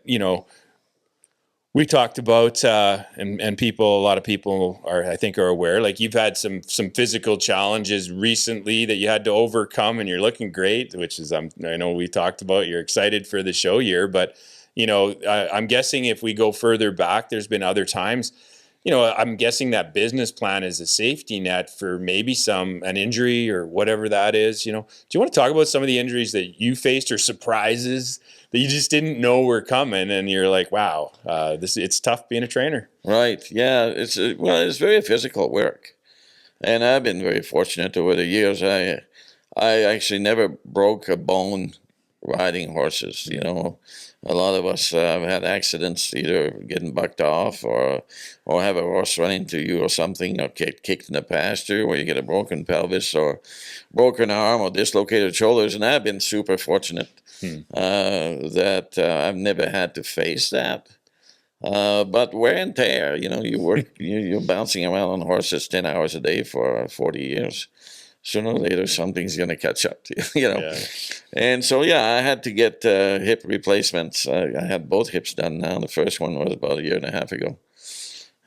we talked about, and a lot of people I think are aware, like you've had some physical challenges recently that you had to overcome, and you're looking great, which is, I know we talked about, you're excited for the show year, but, I'm guessing if we go further back, there's been other times, I'm guessing that business plan is a safety net for maybe an injury or whatever that is. Do you want to talk about some of the injuries that you faced or surprises that you just didn't know were coming, and you're like, wow, it's tough being a trainer? Right. Yeah. It's very physical work, and I've been very fortunate over the years. I actually never broke a bone riding horses. A lot of us have had accidents, either getting bucked off or have a horse run into you or something, or get kicked in the pasture, where you get a broken pelvis or broken arm or dislocated shoulders. And I've been super fortunate that I've never had to face that. But wear and tear, you work, you're bouncing around on horses 10 hours a day for 40 years. Sooner or later, something's going to catch up to you, Yeah. And so, I had to get hip replacements. I had both hips done now. The first one was about a year and a half ago.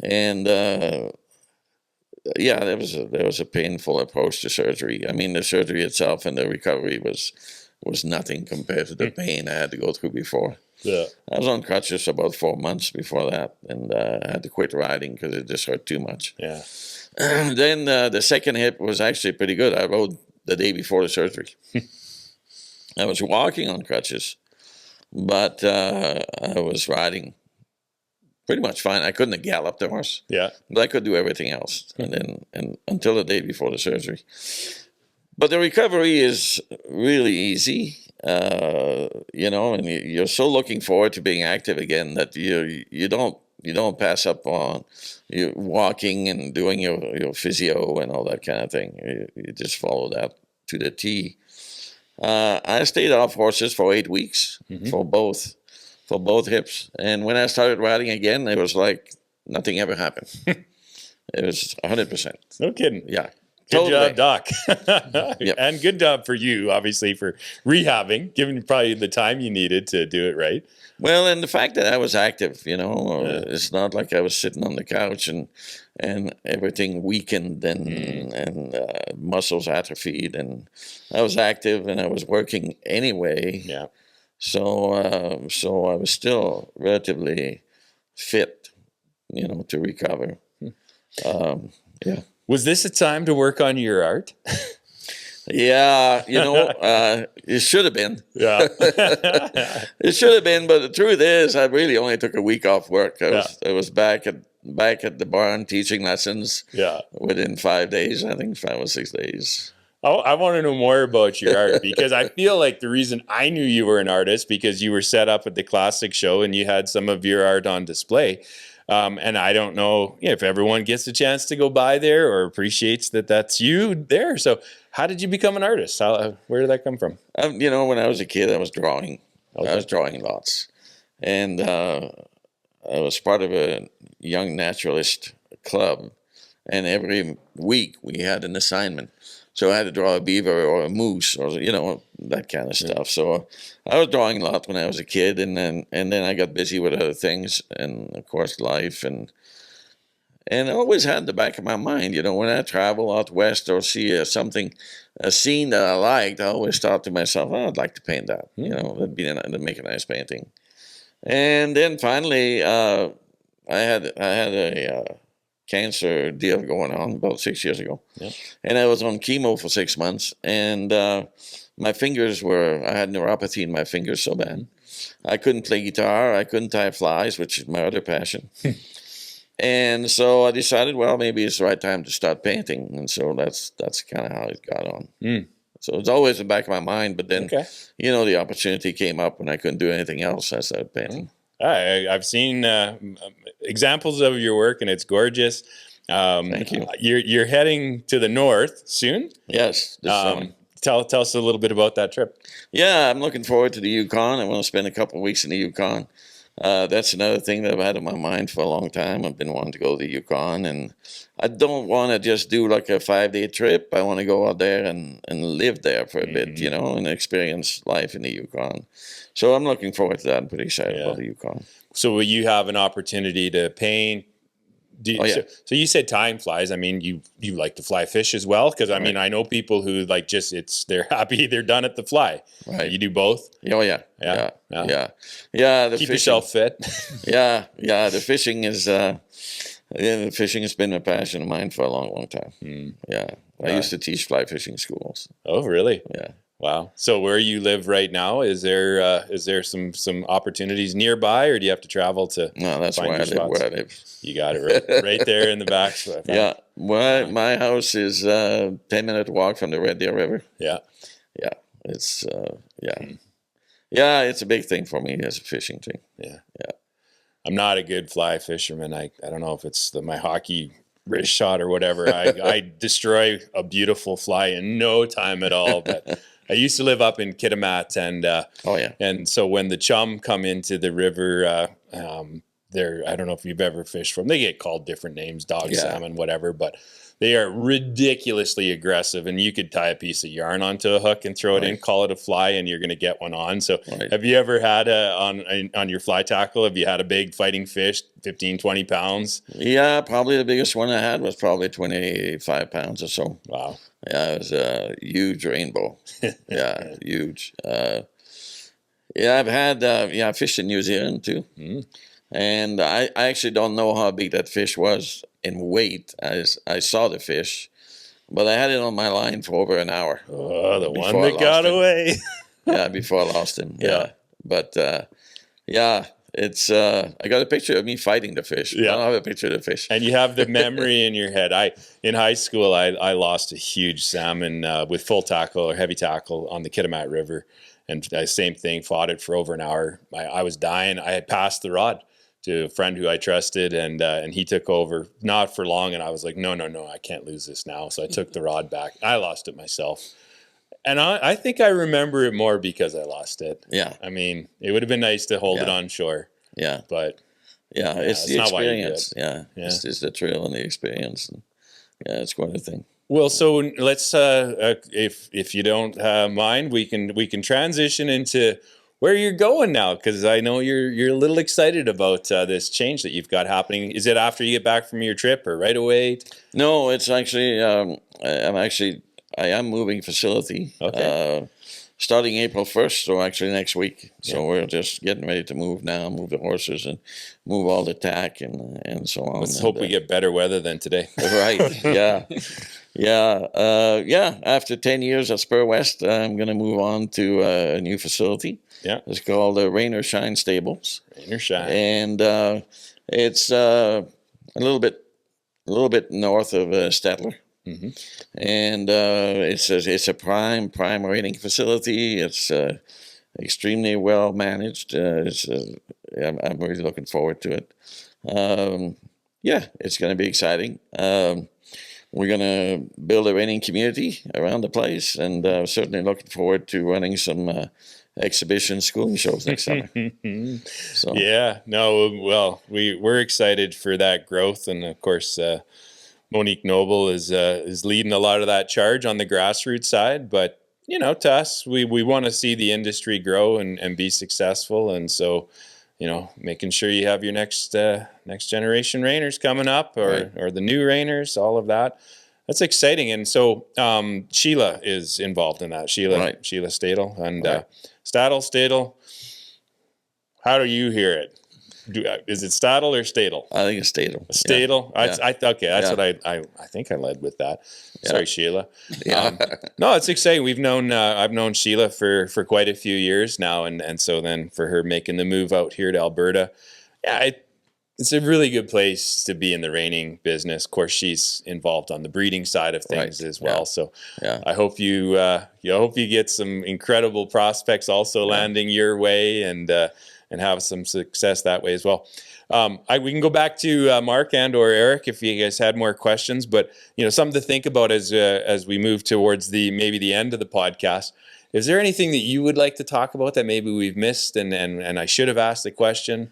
And, there was a painful approach to surgery. I mean, the surgery itself and the recovery was nothing compared to the pain I had to go through before. Yeah. I was on crutches for about 4 months before that, and I had to quit riding because it just hurt too much. Yeah. Then the second hip was actually pretty good. I rode the day before the surgery. I was walking on crutches, but I was riding pretty much fine. I couldn't have galloped the horse, but I could do everything else. And until the day before the surgery. But the recovery is really easy, and you're so looking forward to being active again that you don't pass up on you walking and doing your physio and all that kind of thing. You just follow that to the T. I stayed off horses for 8 weeks for both hips, and when I started riding again, it was like nothing ever happened. It was 100%. No kidding. Yeah. Good Totally. job, Doc. Yep. And good job for you, obviously, for rehabbing, giving probably the time you needed to do it right. Well, and the fact that I was active, it's not like I was sitting on the couch and everything weakened and muscles atrophied. And I was active and I was working anyway. Yeah. So I was still relatively fit, to recover. Yeah. Was this a time to work on your art? Yeah, it should have been. Yeah. It should have been, but the truth is, I really only took a week off work. I was back at the barn teaching lessons. Yeah. Within 5 days, I think 5 or 6 days. I want to know more about your art because I feel like the reason I knew you were an artist because you were set up at the Classic Show and you had some of your art on display. And I don't know if everyone gets a chance to go by there or appreciates that that's you there. So, how did you become an artist? Where did that come from? When I was a kid, I was drawing. Okay. I was drawing lots, and I was part of a young naturalist club. And every week we had an assignment. So I had to draw a beaver or a moose or that kind of stuff. So I was drawing a lot when I was a kid, and then I got busy with other things, and of course life, and I always had in the back of my mind, when I travel out west or see a scene that I liked, I always thought to myself, oh, I'd like to paint that. That'd make a nice painting. And then finally, I had a cancer deal going on about 6 years ago. Yeah. And I was on chemo for 6 months, and my fingers I had neuropathy in my fingers so bad. I couldn't play guitar, I couldn't tie flies, which is my other passion. And so I decided, well, maybe it's the right time to start painting. And so that's kind of how it got on. So it's always in the back of my mind, but then, the opportunity came up when I couldn't do anything else. I started painting. I've seen examples of your work, and it's gorgeous. Thank you. You're heading to the north soon. Yes. This summer. Tell us a little bit about that trip. Yeah, I'm looking forward to the Yukon. I want to spend a couple of weeks in the Yukon. That's another thing that I've had in my mind for a long time. I've been wanting to go to the Yukon, and I don't want to just do like a 5-day trip. I want to go out there and live there for a bit, and experience life in the Yukon. So I'm looking forward to that. I'm pretty excited about the Yukon. So will you have an opportunity to paint? So you said time flies. I mean, you like to fly fish as well? Because I mean, I know people who they're happy they're done at the fly. Right. You do both? Oh yeah. Yeah. The Keep fishing, yourself fit. yeah. The fishing is the fishing has been a passion of mine for a long, long time. Yeah. I used to teach fly fishing schools. Oh, really? Yeah. Wow. So where you live right now, is there some opportunities nearby, or do you have to travel to? No, that's find where I your live. spots? Where I live. You got it right there in the back. Yeah. My house is 10-minute walk from the Red Deer River. Yeah. Yeah. It's yeah. It's a big thing for me as a fishing thing. Yeah. Yeah. I'm not a good fly fisherman. I don't know if it's my hockey wrist shot or whatever. I destroy a beautiful fly in no time at all. But I used to live up in Kitimat, and and so when the chum come into the river, I don't know if you've ever fished from. They get called different names, dog salmon, whatever, but they are ridiculously aggressive, and you could tie a piece of yarn onto a hook and throw it in, call it a fly, and you're going to get one on. So have you ever had on your fly tackle, have you had a big fighting fish, 15, 20 pounds? Yeah, probably the biggest one I had was probably 25 pounds or so. Wow. Yeah, it was a huge rainbow. Yeah, huge. I've had I fished in New Zealand too. And I actually don't know how big that fish was in weight. I saw the fish, but I had it on my line for over an hour. Oh, the one that got away. Yeah, before I lost him. Yeah. But it's I got a picture of me fighting the fish. Yeah. I don't have a picture of the fish. And you have the memory in your head. In high school, I lost a huge salmon with full tackle or heavy tackle on the Kitimat River. And same thing, fought it for over an hour. I was dying. I had passed the rod to a friend who I trusted, and he took over, not for long, and I was like, no, I can't lose this now. So I took the rod back. I lost it myself. And I think I remember it more because I lost it. Yeah. I mean, it would have been nice to hold it on shore. Yeah. But it's the not why you did experience. Yeah. It's the thrill and the experience. And it's quite a thing. Well, so let's if you don't mind, we can transition into where you're going now, because I know you're a little excited about this change that you've got happening. Is it after you get back from your trip or right away? No, it's actually I am moving facility. Okay. Starting April 1st, so actually next week. So we're just getting ready to move now, move the horses and move all the tack and so on. Let's hope we get better weather than today. Right. Yeah. After 10 years at Spur West, I'm going to move on to a new facility. Yeah. It's called Rain or Shine Stables. Rain or Shine. And it's a little bit north of Stettler. And it's a prime raining facility. It's extremely well managed. I'm really looking forward to it. Yeah, it's going to be exciting. We're going to build a raining community around the place, and certainly looking forward to running some exhibition schooling shows next summer. So Yeah, no, well, we're excited for that growth, and of course, Monique Noble is leading a lot of that charge on the grassroots side. But to us, we want to see the industry grow and be successful, and so making sure you have your next generation Rainers coming up, or the new Rainers, all of that. That's exciting, and so Sheila is involved in that. Sheila Stadel and Stadel. How do you hear it? Is it Stadel or Stadel? I think it's Stadel. Stadel. Yeah. Okay. That's what I think I led with that. Sorry, Sheila. Yeah. No, it's exciting. I've known Sheila for quite a few years now, and so then for her making the move out here to Alberta, it's a really good place to be in the reining business. Of course, she's involved on the breeding side of things as well. Yeah. So Yeah. I hope you get some incredible prospects also landing your way, and have some success that way as well. We can go back to Mark and or Eric if you guys had more questions, but something to think about as we move towards maybe the end of the podcast. Is there anything that you would like to talk about that maybe we've missed and I should have asked the question?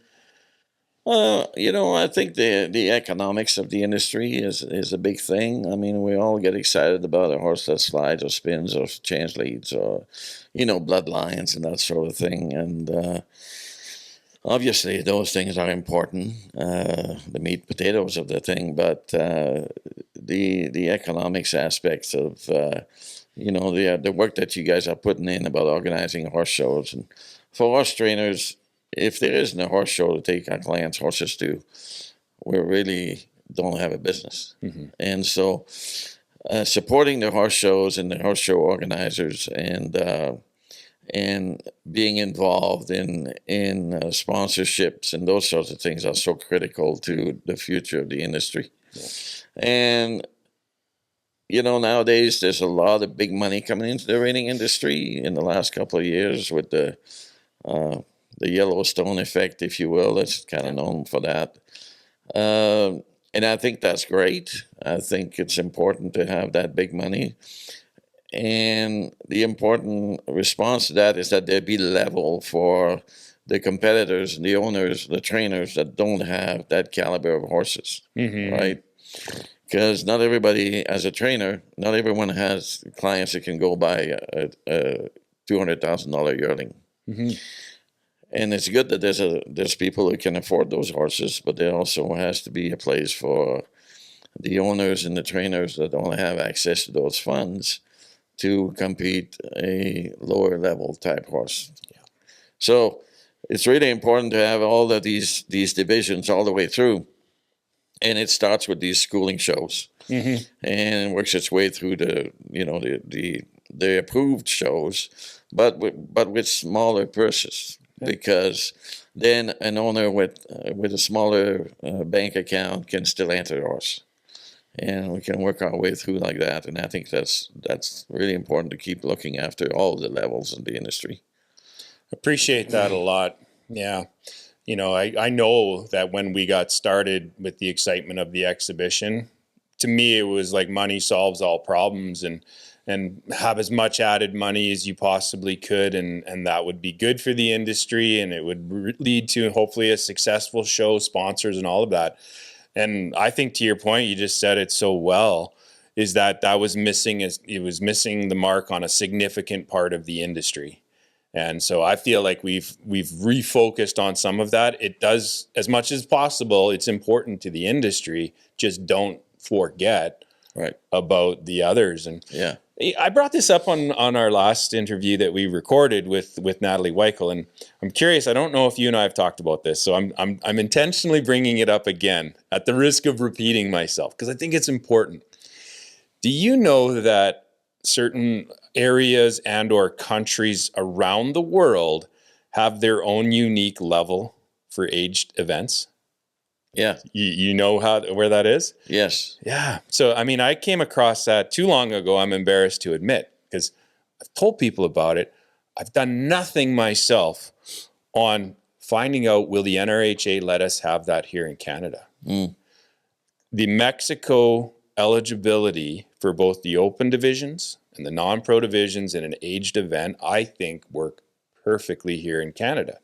I think the economics of the industry is a big thing. I mean, we all get excited about a horse that slides or spins or change leads or, bloodlines and that sort of thing. And obviously, those things are important, the meat potatoes of the thing. But the economics aspects of, the work that you guys are putting in about organizing horse shows, and for horse trainers, if there isn't a horse show to take our clients' horses to, we really don't have a business. And so supporting the horse shows and the horse show organizers and being involved in sponsorships and those sorts of things are so critical to the future of the industry. And nowadays there's a lot of big money coming into the reining industry in the last couple of years with the Yellowstone effect, if you will. That's kind of known for that. And I think that's great. I think it's important to have that big money. And the important response to that is that there be level for the competitors, the owners, the trainers that don't have that caliber of horses, right? Because not everybody, as a trainer, not everyone has clients that can go buy a $200,000 yearling. And it's good that there's people who can afford those horses, but there also has to be a place for the owners and the trainers that don't have access to those funds to compete a lower level type horse. So it's really important to have all of these divisions all the way through. And it starts with these schooling shows and works its way through the approved shows, but with smaller purses. Because then an owner with a smaller bank account can still enter the horse, and we can work our way through like that. And I think that's really important to keep looking after all the levels in the industry. Appreciate that a lot. Yeah, I know that when we got started with the excitement of the exhibition, to me it was like money solves all problems, and have as much added money as you possibly could, and that would be good for the industry, and it would lead to hopefully a successful show, sponsors, and all of that. And I think to your point, you just said it so well, is that was missing. It was missing the mark on a significant part of the industry. And so I feel like we've refocused on some of that. It does, as much as possible, it's important to the industry. Just don't forget about the others. And I brought this up on our last interview that we recorded with Natalie Weichel, and I'm curious. I don't know if you and I have talked about this, so I'm intentionally bringing it up again at the risk of repeating myself because I think it's important. Do you know that certain areas and or countries around the world have their own unique level for aged events? Yeah. You know where that is? Yes. Yeah. So, I mean, I came across that too long ago. I'm embarrassed to admit because I've told people about it. I've done nothing myself on finding out, will the NRHA let us have that here in Canada? The Mexico eligibility for both the open divisions and the non-pro divisions in an aged event, I think work perfectly here in Canada.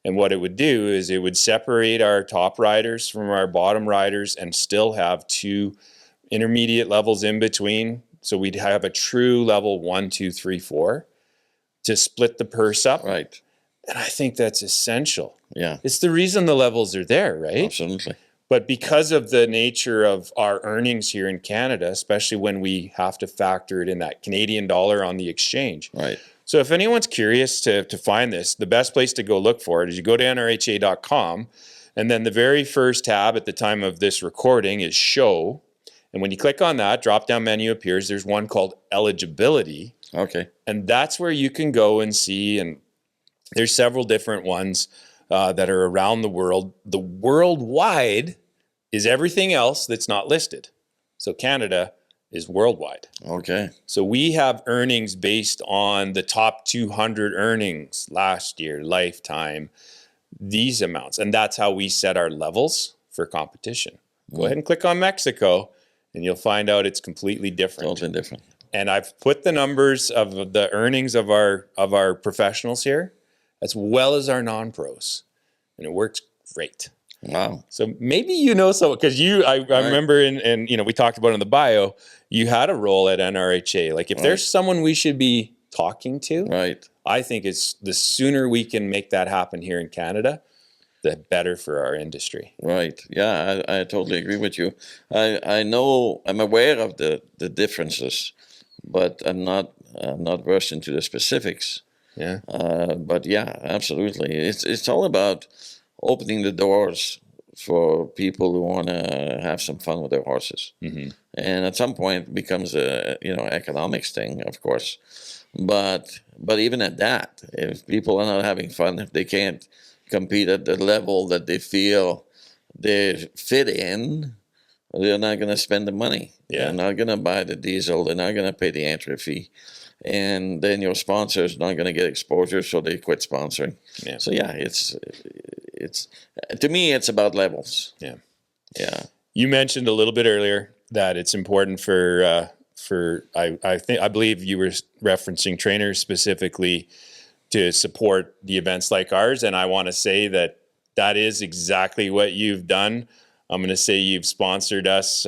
And what it would do is it would separate our top riders from our bottom riders and still have two intermediate levels in between. So we'd have a true level 1, 2, 3, 4 to split the purse up. Right. And I think that's essential. Yeah. It's the reason the levels are there, right? Absolutely. But because of the nature of our earnings here in Canada, especially when we have to factor it in that Canadian dollar on the exchange. Right. So if anyone's curious to find this, the best place to go look for it is you go to nrha.com, and then the very first tab at the time of this recording is show. And when you click on that, drop-down menu appears. There's one called eligibility. Okay. And that's where you can go and see, and there's several different ones that are around the world. The worldwide is everything else that's not listed. So Canada is worldwide. Okay. So we have earnings based on the top 200 earnings last year, lifetime, these amounts. And that's how we set our levels for competition. Go ahead and click on Mexico and you'll find out it's completely different. Totally different. And I've put the numbers of the earnings of our professionals here, as well as our non-pros, and it works great. Wow. So maybe you know so because I remember and we talked about in the bio, you had a role at NRHA. Like if there's someone we should be talking to, Right. I think it's the sooner we can make that happen here in Canada, the better for our industry. Right. Yeah, I totally agree with you. I know I'm aware of the differences, but I'm not versed into the specifics. Yeah. But yeah, absolutely. It's all about opening the doors for people who want to have some fun with their horses. Mm-hmm. And at some point it becomes a economics thing, of course. But even at that, if people are not having fun, if they can't compete at the level that they feel they fit in, they're not going to spend the money. Yeah. They're not going to buy the diesel. They're not going to pay the entry fee. And then your sponsor is not going to get exposure, so they quit sponsoring. Yeah. So yeah, it's to me, it's about levels. Yeah. Yeah. You mentioned a little bit earlier that it's important for I believe you were referencing trainers specifically to support the events like ours, and I want to say that is exactly what you've done. I'm going to say you've sponsored us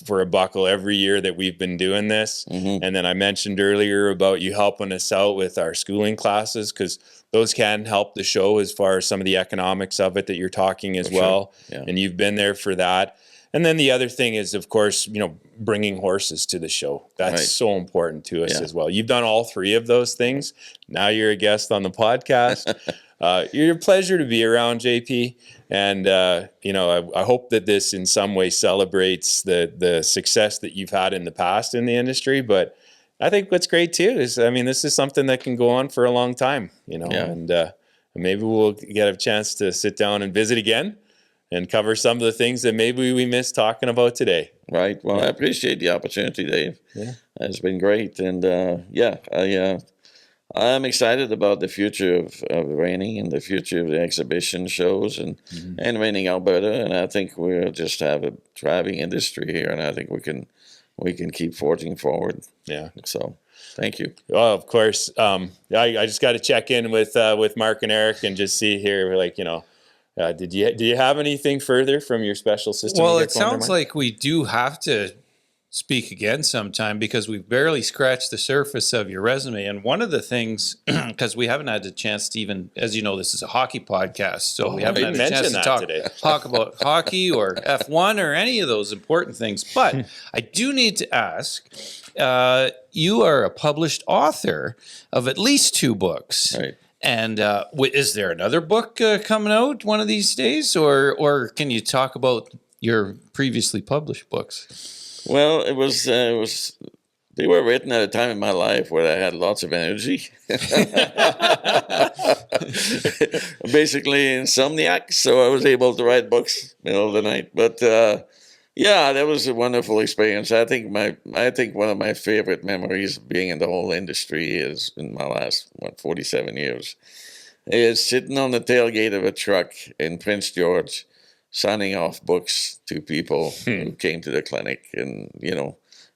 for a buckle every year that we've been doing this. Mm-hmm. And then I mentioned earlier about you helping us out with our schooling classes, because those can help the show as far as some of the economics of it that you're talking as For sure. well. Yeah. And you've been there for that. And then the other thing is, of course, bringing horses to the show. That's Right. so important to us Yeah. as well. You've done all three of those things. Now you're a guest on the podcast. You're a pleasure to be around, JP. And, I hope that this in some way celebrates the success that you've had in the past in the industry. But I think what's great too is, this is something that can go on for a long time, Yeah. and maybe we'll get a chance to sit down and visit again and cover some of the things that maybe we missed talking about today. Right. Well, I appreciate the opportunity, Dave. Yeah. It's been great. And I'm excited about the future of reining and the future of the exhibition shows and reining Alberta. And I think we'll just have a thriving industry here. And I think we can keep forging forward. Yeah. So thank you. Well, of course. I just got to check in with Mark and Eric and just see here, did you have anything further from your special system? Well, it sounds like we do have to speak again sometime, because we've barely scratched the surface of your resume. And one of the things, because we haven't had the chance to even, as you know, this is a hockey podcast, so we haven't had a chance to talk about hockey or F1 or any of those important things. But I do need to ask, you are a published author of at least 2 books. Right. And is there another book coming out one of these days, or can you talk about your previously published books? Well, it was they were written at a time in my life where I had lots of energy. basically insomniac, so I was able to write books middle of the night. But yeah, that was a wonderful experience. I think one of my favorite memories of being in the whole industry is in my last 47 years is sitting on the tailgate of a truck in Prince George, signing off books to people who came to the clinic, and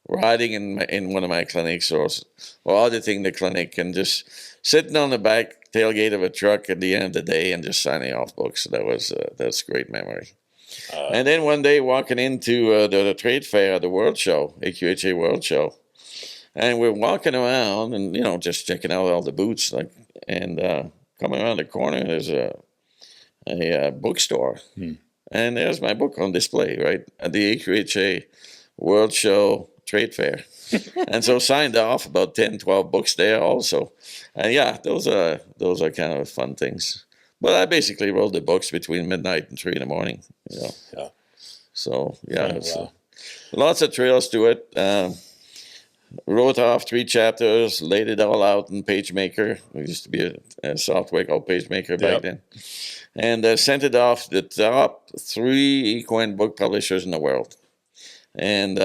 riding in one of my clinics or auditing the clinic, and just sitting on the back tailgate of a truck at the end of the day and just signing off books. That's a great memory. And then one day walking into the trade fair, the World Show, AQHA World Show, and we're walking around and just checking out all the booths, and coming around the corner there's a bookstore, and there's my book on display right at the AQHA World Show Trade Fair. And so signed off about 10, 12 books there also. And yeah, those are kind of fun things. But I basically wrote the books between midnight and 3 in the morning. Yeah. So yeah, wow. Lots of trails to it. Wrote off 3 chapters, laid it all out in PageMaker. It used to be a software called PageMaker back then. And sent it off to the top 3 equine book publishers in the world. And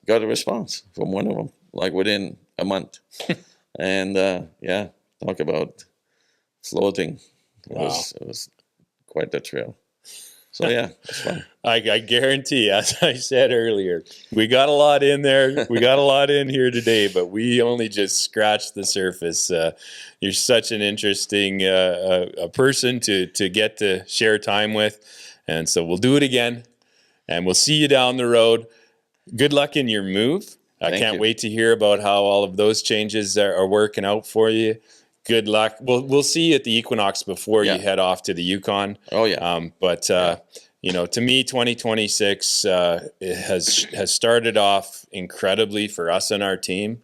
got a response from one of them, within a month. And yeah, talk about floating. It was quite the trail. So yeah, it's fun. I guarantee, as I said earlier, we got a lot in there. We got a lot in here today, but we only just scratched the surface. You're such an interesting a person to get to share time with. And so we'll do it again, and we'll see you down the road. Good luck in your move. I can't wait to hear about how all of those changes are working out for you. Good luck. We'll see you at the Equinox before you head off to the Yukon. Oh yeah. But to me, 2026 has started off incredibly for us and our team.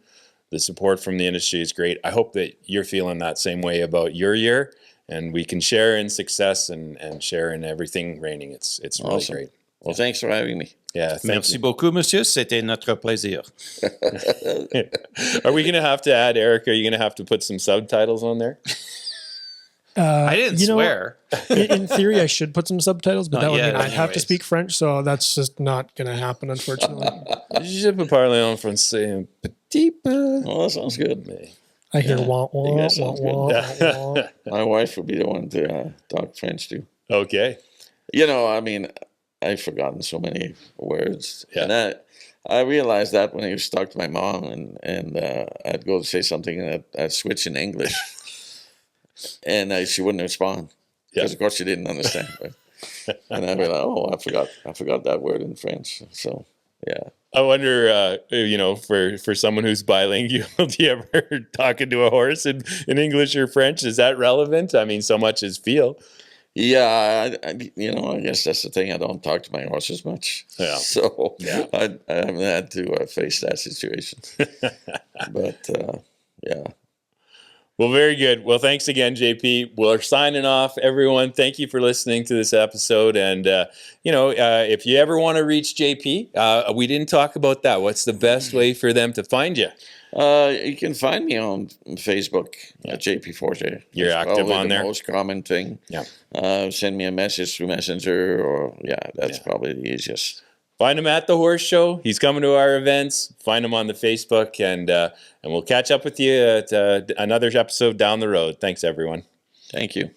The support from the industry is great. I hope that you're feeling that same way about your year, and we can share in success and share in everything raining. It's really Awesome. great. Well, thanks for having me. Yeah, Merci beaucoup, monsieur. C'était notre plaisir. Are we going to have to add, Eric, are you going to have to put some subtitles on there? I didn't swear. In theory, I should put some subtitles, but Not that would yet, mean I'd have to anyways. speak French, so that's just not going to happen, unfortunately. Je peux parler en français un petit peu. Well, that sounds good. I hear wah, think wah, that sounds wah, good. wah, wah. My wife would be the one to talk French to. Okay. I mean, I've forgotten so many words. Yeah. And I realized that when I used to talk to my mom, and I'd go to say something, and I'd switch in English. And she wouldn't respond. Because, of course, she didn't understand. Right? And I'd be like, oh, I forgot that word in French. So, yeah. I wonder, for someone who's bilingual, do you ever talking to a horse in English or French? Is that relevant? I mean, so much is feel. Yeah, I guess that's the thing. I don't talk to my horses much. Yeah. So Yeah. I haven't had to face that situation. But, yeah. Well, very good. Well, thanks again, JP. We're signing off, everyone. Thank you for listening to this episode. And, if you ever want to reach JP, we didn't talk about that. What's the best way for them to find you? You can find me on Facebook at JP Forger. You're That's active probably on the there? most common thing. Yeah. Send me a message through Messenger, or that's probably the easiest. Find him at the horse show. He's coming to our events. Find him on the Facebook, and we'll catch up with you at another episode down the road. Thanks, everyone. Thank you.